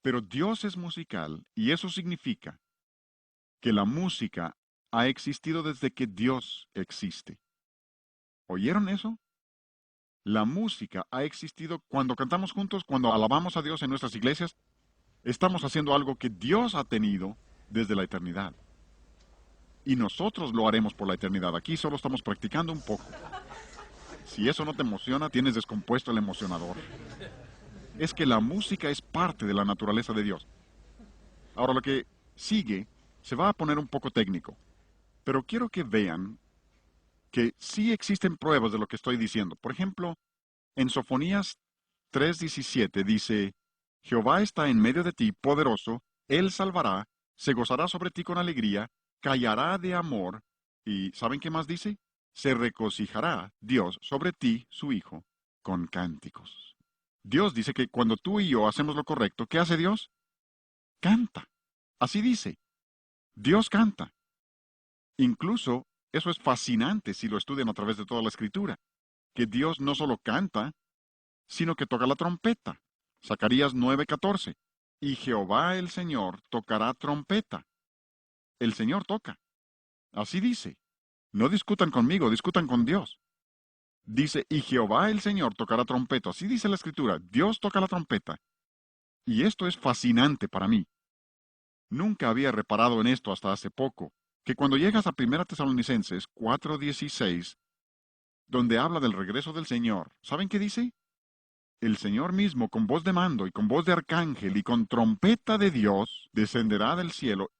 Speaker 1: Pero Dios es musical y eso significa que la música ha existido desde que Dios existe. ¿Oyeron eso? La música ha existido cuando cantamos juntos, cuando alabamos a Dios en nuestras iglesias. Estamos haciendo algo que Dios ha tenido desde la eternidad. Y nosotros lo haremos por la eternidad. Aquí solo estamos practicando un poco. Si eso no te emociona, tienes descompuesto el emocionador. Es que la música es parte de la naturaleza de Dios. Ahora lo que sigue se va a poner un poco técnico, pero quiero que vean que sí existen pruebas de lo que estoy diciendo. Por ejemplo, en Sofonías 3:17 dice, Jehová está en medio de ti, poderoso, él salvará, se gozará sobre ti con alegría, callará de amor, y ¿saben qué más dice? Se regocijará Dios sobre ti, su Hijo, con cánticos. Dios dice que cuando tú y yo hacemos lo correcto, ¿qué hace Dios? Canta. Así dice, Dios canta. Incluso eso es fascinante si lo estudian a través de toda la escritura, que Dios no solo canta, sino que toca la trompeta. Zacarías 9:14. Y Jehová el Señor tocará trompeta. El Señor toca. Así dice. No discutan conmigo, discutan con Dios. Dice, y Jehová el Señor tocará trompeta. Así dice la Escritura. Dios toca la trompeta. Y esto es fascinante para mí. Nunca había reparado en esto hasta hace poco, que cuando llegas a 1 Tesalonicenses 4:16, donde habla del regreso del Señor, ¿saben qué dice? El Señor mismo, con voz de mando y con voz de arcángel y con trompeta de Dios, descenderá del cielo.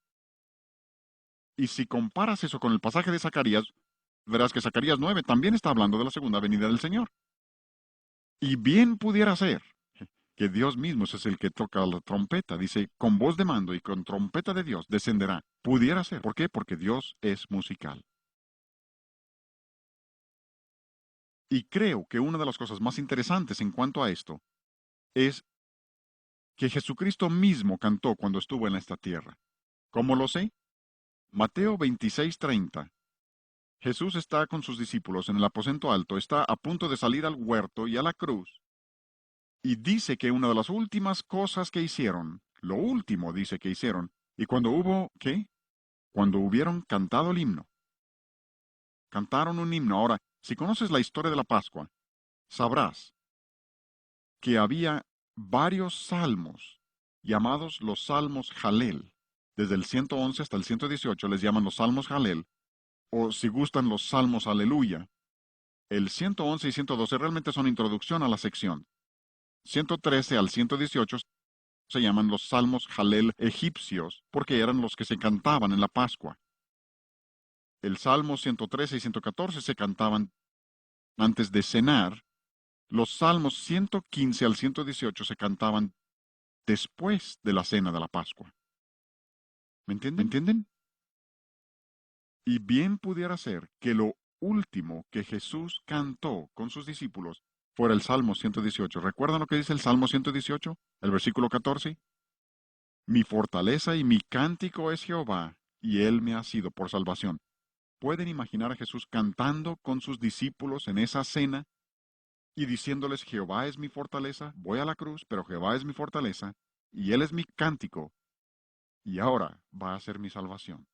Speaker 1: Y si comparas eso con el pasaje de Zacarías, verás que Zacarías 9 también está hablando de la segunda venida del Señor. Y bien pudiera ser que Dios mismo es el que toca la trompeta. Dice, con voz de mando y con trompeta de Dios descenderá. Pudiera ser. ¿Por qué? Porque Dios es musical. Y creo que una de las cosas más interesantes en cuanto a esto es que Jesucristo mismo cantó cuando estuvo en esta tierra. ¿Cómo lo sé? Mateo 26:30. Jesús está con sus discípulos en el aposento alto, está a punto de salir al huerto y a la cruz, y dice que una de las últimas cosas que hicieron, lo último dice que hicieron, y cuando hubo, ¿qué? Cuando hubieron cantado el himno. Cantaron un himno. Ahora, si conoces la historia de la Pascua, sabrás que había varios salmos llamados los salmos Jalel. Desde el 111 hasta el 118 les llaman los salmos Jalel, o si gustan los salmos Aleluya. El 111 y 112 realmente son introducción a la sección. 113 al 118 se llaman los salmos Jalel egipcios, porque eran los que se cantaban en la Pascua. El salmo 113 y 114 se cantaban antes de cenar. Los salmos 115 al 118 se cantaban después de la cena de la Pascua. ¿Me entienden? ¿Me entienden? Y bien pudiera ser que lo último que Jesús cantó con sus discípulos fuera el Salmo 118. ¿Recuerdan lo que dice el Salmo 118? El versículo 14. Mi fortaleza y mi cántico es Jehová, y él me ha sido por salvación. ¿Pueden imaginar a Jesús cantando con sus discípulos en esa cena y diciéndoles, Jehová es mi fortaleza, voy a la cruz, pero Jehová es mi fortaleza, y él es mi cántico, y ahora va a ser mi salvación?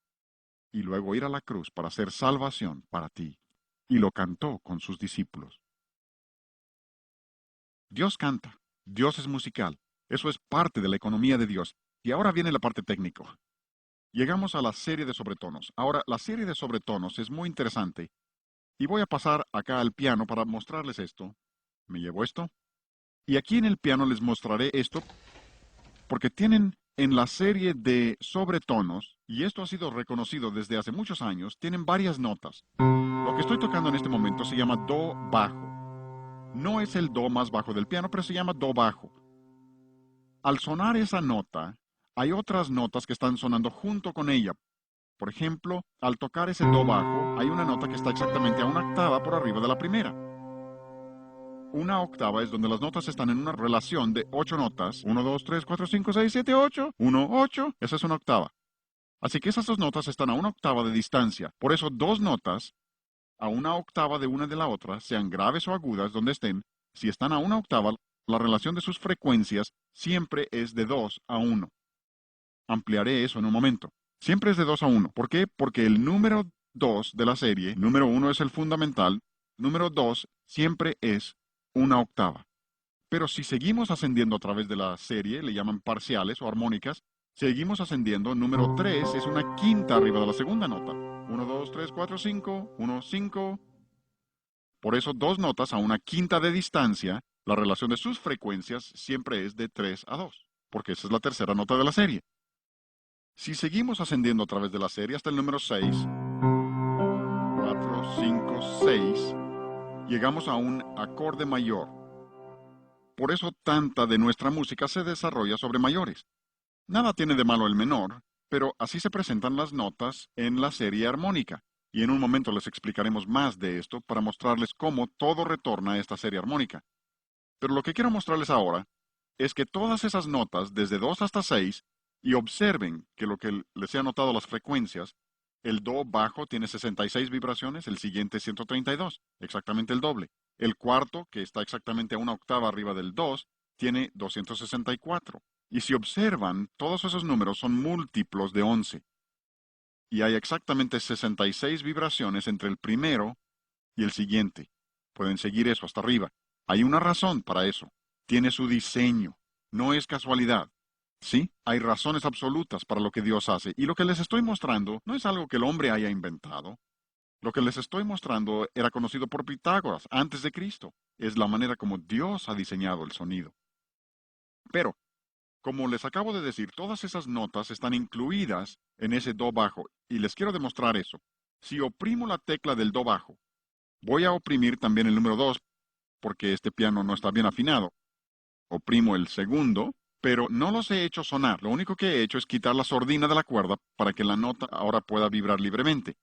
Speaker 1: Y luego ir a la cruz para hacer salvación para ti. Y lo cantó con sus discípulos. Dios canta, Dios es musical, eso es parte de la economía de Dios. Y ahora viene la parte técnica. Llegamos a la serie de sobretonos. Ahora, la serie de sobretonos es muy interesante. Y voy a pasar acá al piano para mostrarles esto. ¿Me llevo esto? Y aquí en el piano les mostraré esto porque tienen en la serie de sobretonos, y esto ha sido reconocido desde hace muchos años, tienen varias notas. Lo que estoy tocando en este momento se llama do bajo. No es el do más bajo del piano, pero se llama do bajo. Al sonar esa nota, hay otras notas que están sonando junto con ella. Por ejemplo, al tocar ese do bajo, hay una nota que está exactamente a una octava por arriba de la primera. Una octava es donde las notas están en una relación de 8 notas. 1, 2, 3, 4, 5, 6, 7, 8. 1, 8. Esa es una octava. Así que esas dos notas están a una octava de distancia. Por eso dos notas a una octava de una de la otra, sean graves o agudas donde estén, si están a una octava, la relación de sus frecuencias siempre es de 2 a 1. Ampliaré eso en un momento. Siempre es de 2 a 1. ¿Por qué? Porque el número 2 de la serie, número 1 es el fundamental, número 2 siempre es una octava. Pero si seguimos ascendiendo a través de la serie, le llaman parciales o armónicas, seguimos ascendiendo, número 3 es una quinta arriba de la segunda nota. 1, 2, 3, 4, 5, 1, 5. Por eso dos notas a una quinta de distancia, la relación de sus frecuencias siempre es de 3 a 2, porque esa es la tercera nota de la serie. Si seguimos ascendiendo a través de la serie hasta el número 6, 4, 5, 6, llegamos a un acorde mayor. Por eso tanta de nuestra música se desarrolla sobre mayores. Nada tiene de malo el menor, pero así se presentan las notas en la serie armónica, y en un momento les explicaremos más de esto para mostrarles cómo todo retorna a esta serie armónica. Pero lo que quiero mostrarles ahora es que todas esas notas, desde 2 hasta 6, y observen que lo que les he anotado las frecuencias, el do bajo tiene 66 vibraciones, el siguiente 132, exactamente el doble. El cuarto, que está exactamente a una octava arriba del 2, tiene 264. Y si observan, todos esos números son múltiplos de 11. Y hay exactamente 66 vibraciones entre el primero y el siguiente. Pueden seguir eso hasta arriba. Hay una razón para eso. Tiene su diseño. No es casualidad. Sí, hay razones absolutas para lo que Dios hace. Y lo que les estoy mostrando no es algo que el hombre haya inventado. Lo que les estoy mostrando era conocido por Pitágoras antes de Cristo. Es la manera como Dios ha diseñado el sonido. Pero, como les acabo de decir, todas esas notas están incluidas en ese do bajo. Y les quiero demostrar eso. Si oprimo la tecla del do bajo, voy a oprimir también el número 2 porque este piano no está bien afinado. Oprimo el segundo, pero no los he hecho sonar. Lo único que he hecho es quitar la sordina de la cuerda para que la nota ahora pueda vibrar libremente.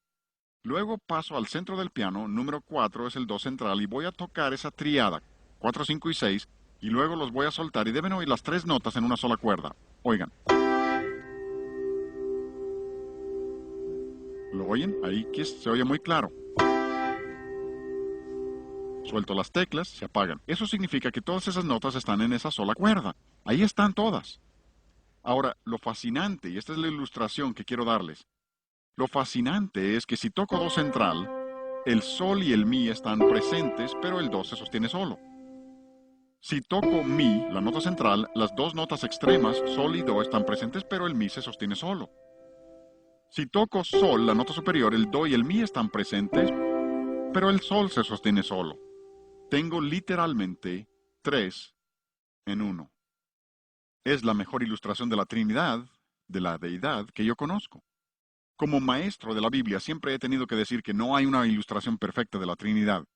Speaker 1: Luego paso al centro del piano, número 4 es el do central y voy a tocar esa triada, 4, 5 y 6, y luego los voy a soltar y deben oír las tres notas en una sola cuerda. Oigan. ¿Lo oyen? Ahí que se oye muy claro. Suelto las teclas, se apagan. Eso significa que todas esas notas están en esa sola cuerda. Ahí están todas. Ahora, lo fascinante, y esta es la ilustración que quiero darles, lo fascinante es que si toco do central, el sol y el mi están presentes, pero el do se sostiene solo. Si toco mi, la nota central, las dos notas extremas, sol y do, están presentes, pero el mi se sostiene solo. Si toco sol, la nota superior, el do y el mi están presentes, pero el sol se sostiene solo. Tengo literalmente 3 en 1. Es la mejor ilustración de la Trinidad, de la deidad, que yo conozco. Como maestro de la Biblia siempre he tenido que decir que no hay una ilustración perfecta de la Trinidad.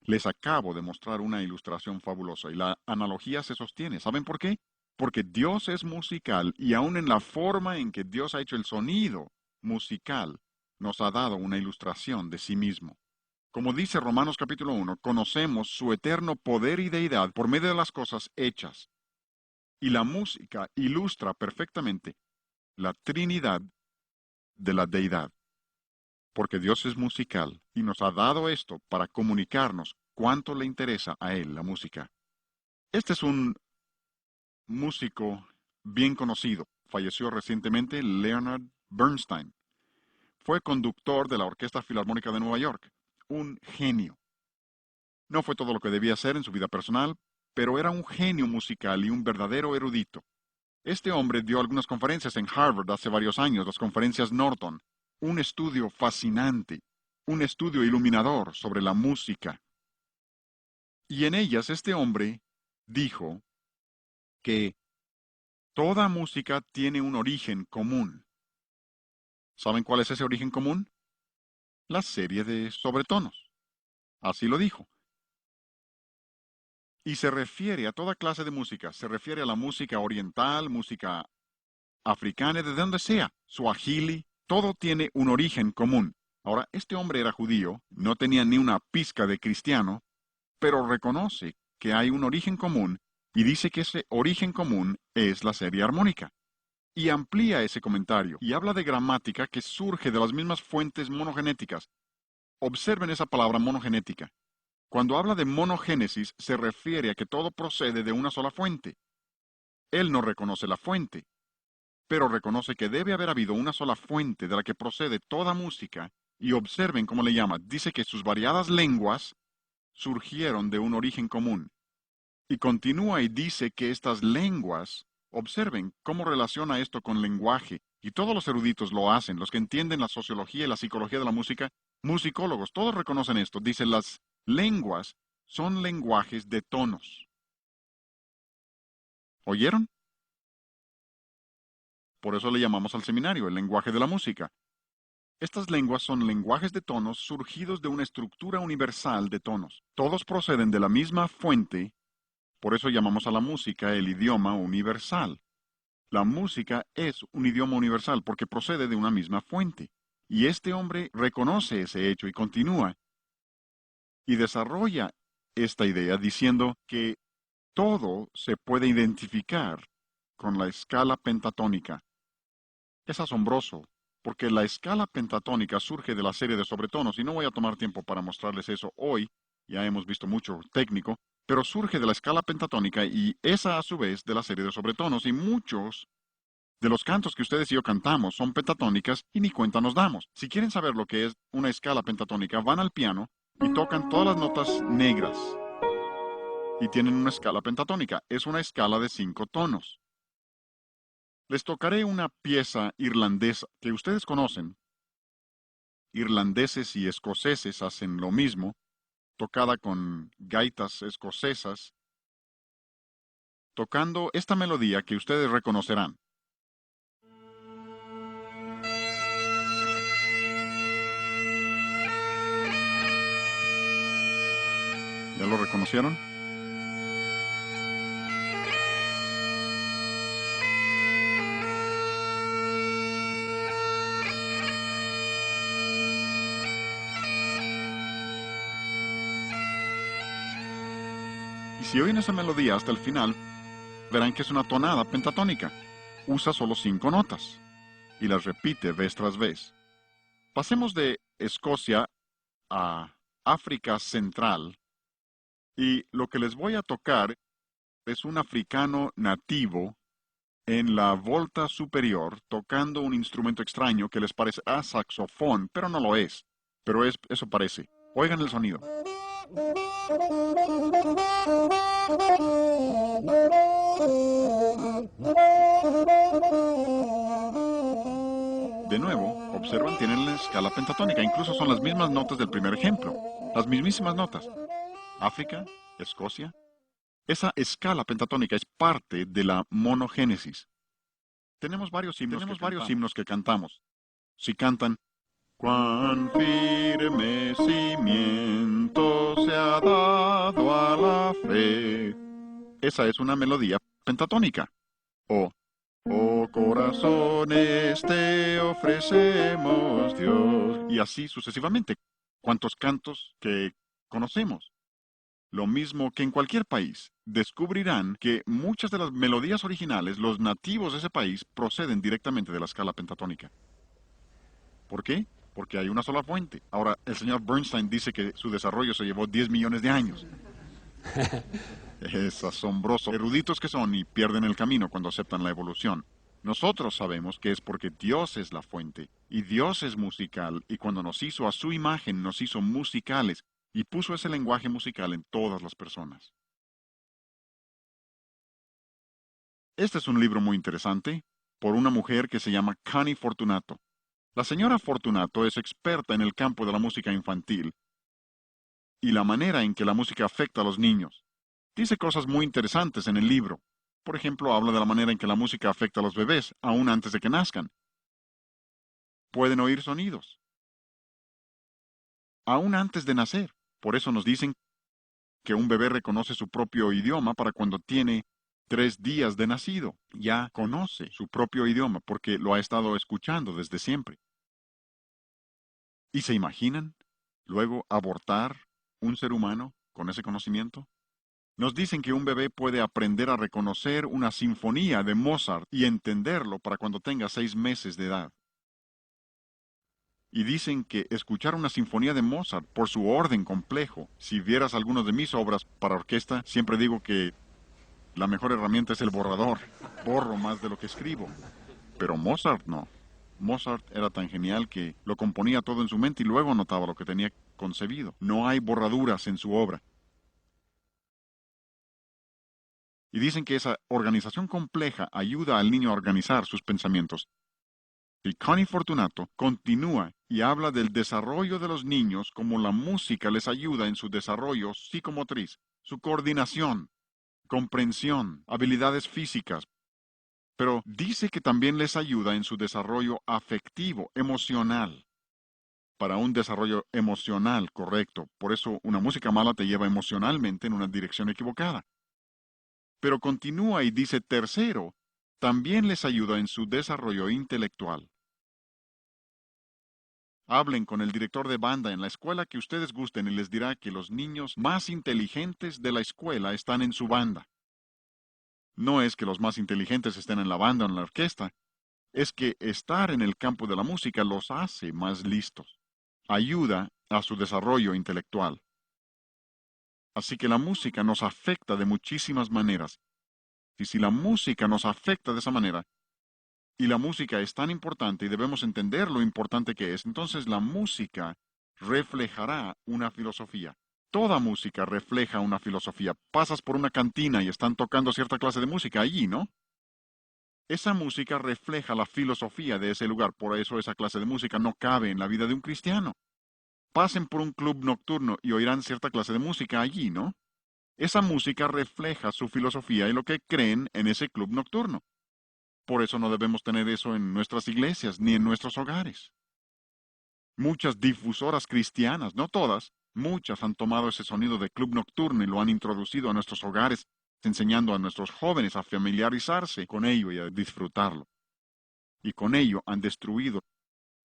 Speaker 1: Les acabo de mostrar una ilustración fabulosa y la analogía se sostiene. ¿Saben por qué? Porque Dios es musical y aun en la forma en que Dios ha hecho el sonido musical, nos ha dado una ilustración de sí mismo. Como dice Romanos capítulo 1, conocemos su eterno poder y deidad por medio de las cosas hechas. Y la música ilustra perfectamente la Trinidad de la deidad. Porque Dios es musical y nos ha dado esto para comunicarnos cuánto le interesa a Él la música. Este es un músico bien conocido. Falleció recientemente Leonard Bernstein. Fue conductor de la Orquesta Filarmónica de Nueva York. Un genio. No fue todo lo que debía ser en su vida personal, pero era un genio musical y un verdadero erudito. Este hombre dio algunas conferencias en Harvard hace varios años, las conferencias Norton, un estudio fascinante, un estudio iluminador sobre la música. Y en ellas este hombre dijo que toda música tiene un origen común. ¿Saben cuál es ese origen común? La serie de sobretonos. Así lo dijo. Y se refiere a toda clase de música. Se refiere a la música oriental, música africana, de donde sea, suajili, todo tiene un origen común. Ahora, este hombre era judío, no tenía ni una pizca de cristiano, pero reconoce que hay un origen común y dice que ese origen común es la serie armónica. Y amplía ese comentario y habla de gramática que surge de las mismas fuentes monogenéticas. Observen esa palabra monogenética. Cuando habla de monogénesis se refiere a que todo procede de una sola fuente. Él no reconoce la fuente, pero reconoce que debe haber habido una sola fuente de la que procede toda música, y observen cómo le llama. Dice que sus variadas lenguas surgieron de un origen común. Y continúa y dice que estas lenguas, observen cómo relaciona esto con lenguaje, Y todos los eruditos lo hacen, los que entienden la sociología y la psicología de la música, musicólogos, todos reconocen esto. Dicen, las lenguas son lenguajes de tonos. ¿Oyeron? Por eso le llamamos al seminario el lenguaje de la música. Estas lenguas son lenguajes de tonos surgidos de una estructura universal de tonos. Todos proceden de la misma fuente, por eso llamamos a la música el idioma universal. La música es un idioma universal porque procede de una misma fuente. Y este hombre reconoce ese hecho y continúa y desarrolla esta idea diciendo que todo se puede identificar con la escala pentatónica. Es asombroso, porque la escala pentatónica surge de la serie de sobretonos, y no voy a tomar tiempo para mostrarles eso hoy, ya hemos visto mucho técnico, pero surge de la escala pentatónica y esa a su vez de la serie de sobretonos, y muchos de los cantos que ustedes y yo cantamos son pentatónicas y ni cuenta nos damos. Si quieren saber lo que es una escala pentatónica, van al piano y tocan todas las notas negras y tienen una escala pentatónica. Es una escala de 5 tonos. Les tocaré una pieza irlandesa que ustedes conocen. Irlandeses y escoceses hacen lo mismo, tocada con gaitas escocesas, tocando esta melodía que ustedes reconocerán. ¿Ya lo reconocieron? Y si oyen esa melodía hasta el final, verán que es una tonada pentatónica. Usa solo 5 notas y las repite vez tras vez. Pasemos de Escocia a África Central y lo que les voy a tocar es un africano nativo en la volta superior tocando un instrumento extraño que les parece a saxofón, pero no lo es. Pero eso parece. Oigan el sonido. De nuevo, observan, tienen la escala pentatónica, incluso son las mismas notas del primer ejemplo, las mismísimas notas. África, Escocia. Esa escala pentatónica es parte de la monogénesis. Tenemos varios himnos que cantamos. Si cantan, cuán firme cimiento se ha dado a la fe. Esa es una melodía pentatónica. O, oh corazones te ofrecemos Dios. Y así sucesivamente. ¿Cuántos cantos que conocemos? Lo mismo que en cualquier país, descubrirán que muchas de las melodías originales, los nativos de ese país, proceden directamente de la escala pentatónica. ¿Por qué? Porque hay una sola fuente. Ahora, el señor Bernstein dice que su desarrollo se llevó 10 millones de años. Es asombroso. Eruditos que son y pierden el camino cuando aceptan la evolución. Nosotros sabemos que es porque Dios es la fuente, y Dios es musical, y cuando nos hizo a su imagen, nos hizo musicales, y puso ese lenguaje musical en todas las personas. Este es un libro muy interesante, por una mujer que se llama Connie Fortunato. La señora Fortunato es experta en el campo de la música infantil y la manera en que la música afecta a los niños. Dice cosas muy interesantes en el libro. Por ejemplo, habla de la manera en que la música afecta a los bebés, aún antes de que nazcan. Pueden oír sonidos, aún antes de nacer. Por eso nos dicen que un bebé reconoce su propio idioma para cuando tiene 3 días de nacido. Ya conoce su propio idioma porque lo ha estado escuchando desde siempre. ¿Y se imaginan luego abortar un ser humano con ese conocimiento? Nos dicen que un bebé puede aprender a reconocer una sinfonía de Mozart y entenderlo para cuando tenga 6 meses de edad. Y dicen que escuchar una sinfonía de Mozart por su orden complejo, si vieras algunas de mis obras para orquesta, siempre digo que la mejor herramienta es el borrador. Borro más de lo que escribo. Pero Mozart no. Mozart era tan genial que lo componía todo en su mente y luego anotaba lo que tenía concebido. No hay borraduras en su obra. Y dicen que esa organización compleja ayuda al niño a organizar sus pensamientos. Y Connie Fortunato continúa y habla del desarrollo de los niños como la música les ayuda en su desarrollo psicomotriz, su coordinación, comprensión, habilidades físicas, pero dice que también les ayuda en su desarrollo afectivo, emocional, para un desarrollo emocional correcto. Por eso una música mala te lleva emocionalmente en una dirección equivocada. Pero continúa y dice, tercero, también les ayuda en su desarrollo intelectual. Hablen con el director de banda en la escuela que ustedes gusten y les dirá que los niños más inteligentes de la escuela están en su banda. No es que los más inteligentes estén en la banda o en la orquesta, es que estar en el campo de la música los hace más listos. Ayuda a su desarrollo intelectual. Así que la música nos afecta de muchísimas maneras. Y si la música nos afecta de esa manera, y la música es tan importante y debemos entender lo importante que es, entonces la música reflejará una filosofía. Toda música refleja una filosofía. Pasas por una cantina y están tocando cierta clase de música allí, ¿no? Esa música refleja la filosofía de ese lugar, por eso esa clase de música no cabe en la vida de un cristiano. Pasen por un club nocturno y oirán cierta clase de música allí, ¿no? Esa música refleja su filosofía y lo que creen en ese club nocturno. Por eso no debemos tener eso en nuestras iglesias ni en nuestros hogares. Muchas difusoras cristianas, no todas, muchas han tomado ese sonido de club nocturno y lo han introducido a nuestros hogares, enseñando a nuestros jóvenes a familiarizarse con ello y a disfrutarlo. Y con ello han destruido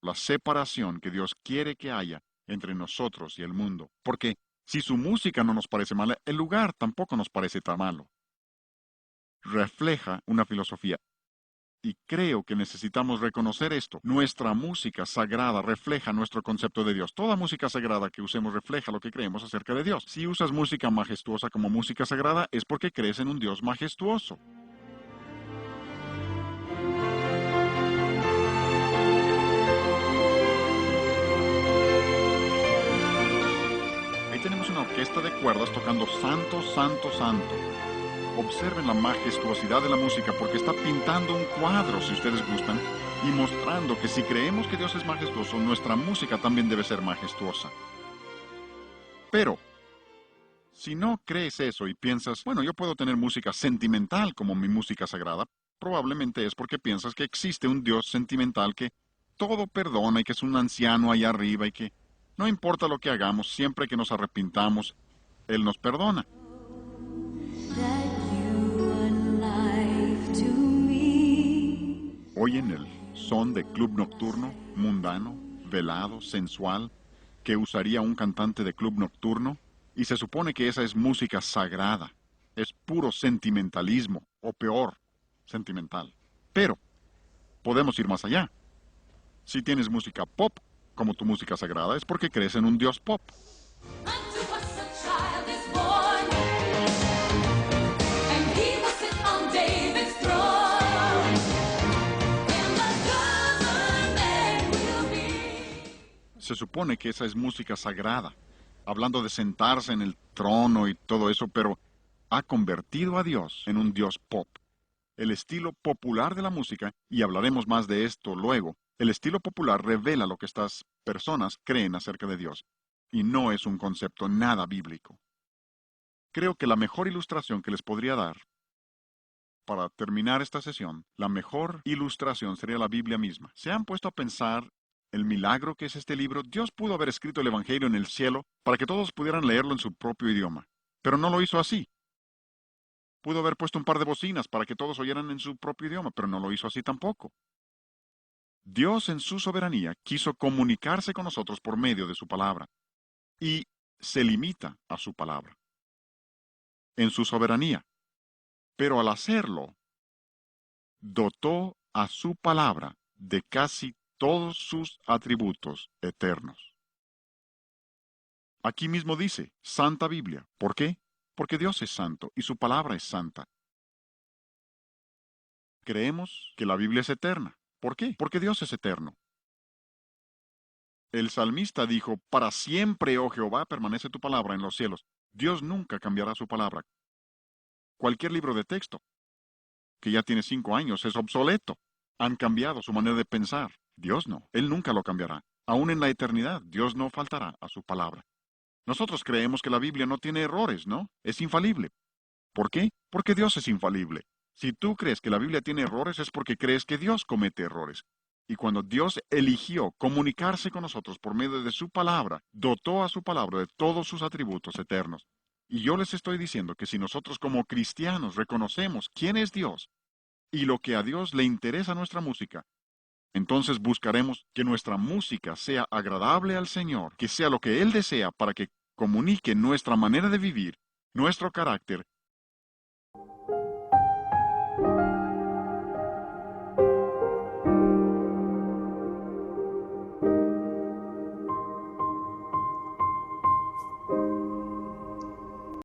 Speaker 1: la separación que Dios quiere que haya entre nosotros y el mundo. Porque si su música no nos parece mala, el lugar tampoco nos parece tan malo. Refleja una filosofía. Y creo que necesitamos reconocer esto. Nuestra música sagrada refleja nuestro concepto de Dios. Toda música sagrada que usemos refleja lo que creemos acerca de Dios. Si usas música majestuosa como música sagrada, es porque crees en un Dios majestuoso. Ahí tenemos una orquesta de cuerdas tocando Santo, Santo, Santo. Observen la majestuosidad de la música porque está pintando un cuadro, si ustedes gustan, y mostrando que si creemos que Dios es majestuoso, nuestra música también debe ser majestuosa. Pero, si no crees eso y piensas, bueno, yo puedo tener música sentimental como mi música sagrada, probablemente es porque piensas que existe un Dios sentimental que todo perdona y que es un anciano allá arriba y que no importa lo que hagamos, siempre que nos arrepintamos, Él nos perdona. Oyen el son de club nocturno, mundano, velado, sensual, que usaría un cantante de club nocturno, y se supone que esa es música sagrada, es puro sentimentalismo, o peor, sentimental. Pero podemos ir más allá. Si tienes música pop como tu música sagrada, es porque crees en un Dios pop.
Speaker 2: Unto us a child is born, and he will sit on David's throne, and the government will be.
Speaker 1: Se supone que esa es música sagrada, hablando de sentarse en el trono y todo eso, pero ha convertido a Dios en un Dios pop. El estilo popular de la música, y hablaremos más de esto luego, el estilo popular revela lo que estas personas creen acerca de Dios, y no es un concepto nada bíblico. Creo que la mejor ilustración que les podría dar para terminar esta sesión, la mejor ilustración sería la Biblia misma. ¿Se han puesto a pensar el milagro que es este libro? Dios pudo haber escrito el Evangelio en el cielo para que todos pudieran leerlo en su propio idioma, pero no lo hizo así. Pudo haber puesto un par de bocinas para que todos oyeran en su propio idioma, pero no lo hizo así tampoco. Dios en su soberanía quiso comunicarse con nosotros por medio de su palabra, y se limita a su palabra, en su soberanía. Pero al hacerlo, dotó a su palabra de casi todos sus atributos eternos. Aquí mismo dice, Santa Biblia. ¿Por qué? Porque Dios es santo y su palabra es santa. Creemos que la Biblia es eterna. ¿Por qué? Porque Dios es eterno. El salmista dijo, para siempre, oh Jehová, permanece tu palabra en los cielos. Dios nunca cambiará su palabra. Cualquier libro de texto, que ya tiene 5 años, es obsoleto. Han cambiado su manera de pensar. Dios no, Él nunca lo cambiará. Aún en la eternidad, Dios no faltará a su palabra. Nosotros creemos que la Biblia no tiene errores, ¿no? Es infalible. ¿Por qué? Porque Dios es infalible. Si tú crees que la Biblia tiene errores es porque crees que Dios comete errores. Y cuando Dios eligió comunicarse con nosotros por medio de su palabra, dotó a su palabra de todos sus atributos eternos. Y yo les estoy diciendo que si nosotros como cristianos reconocemos quién es Dios y lo que a Dios le interesa nuestra música, entonces buscaremos que nuestra música sea agradable al Señor, que sea lo que Él desea para que comunique nuestra manera de vivir, nuestro carácter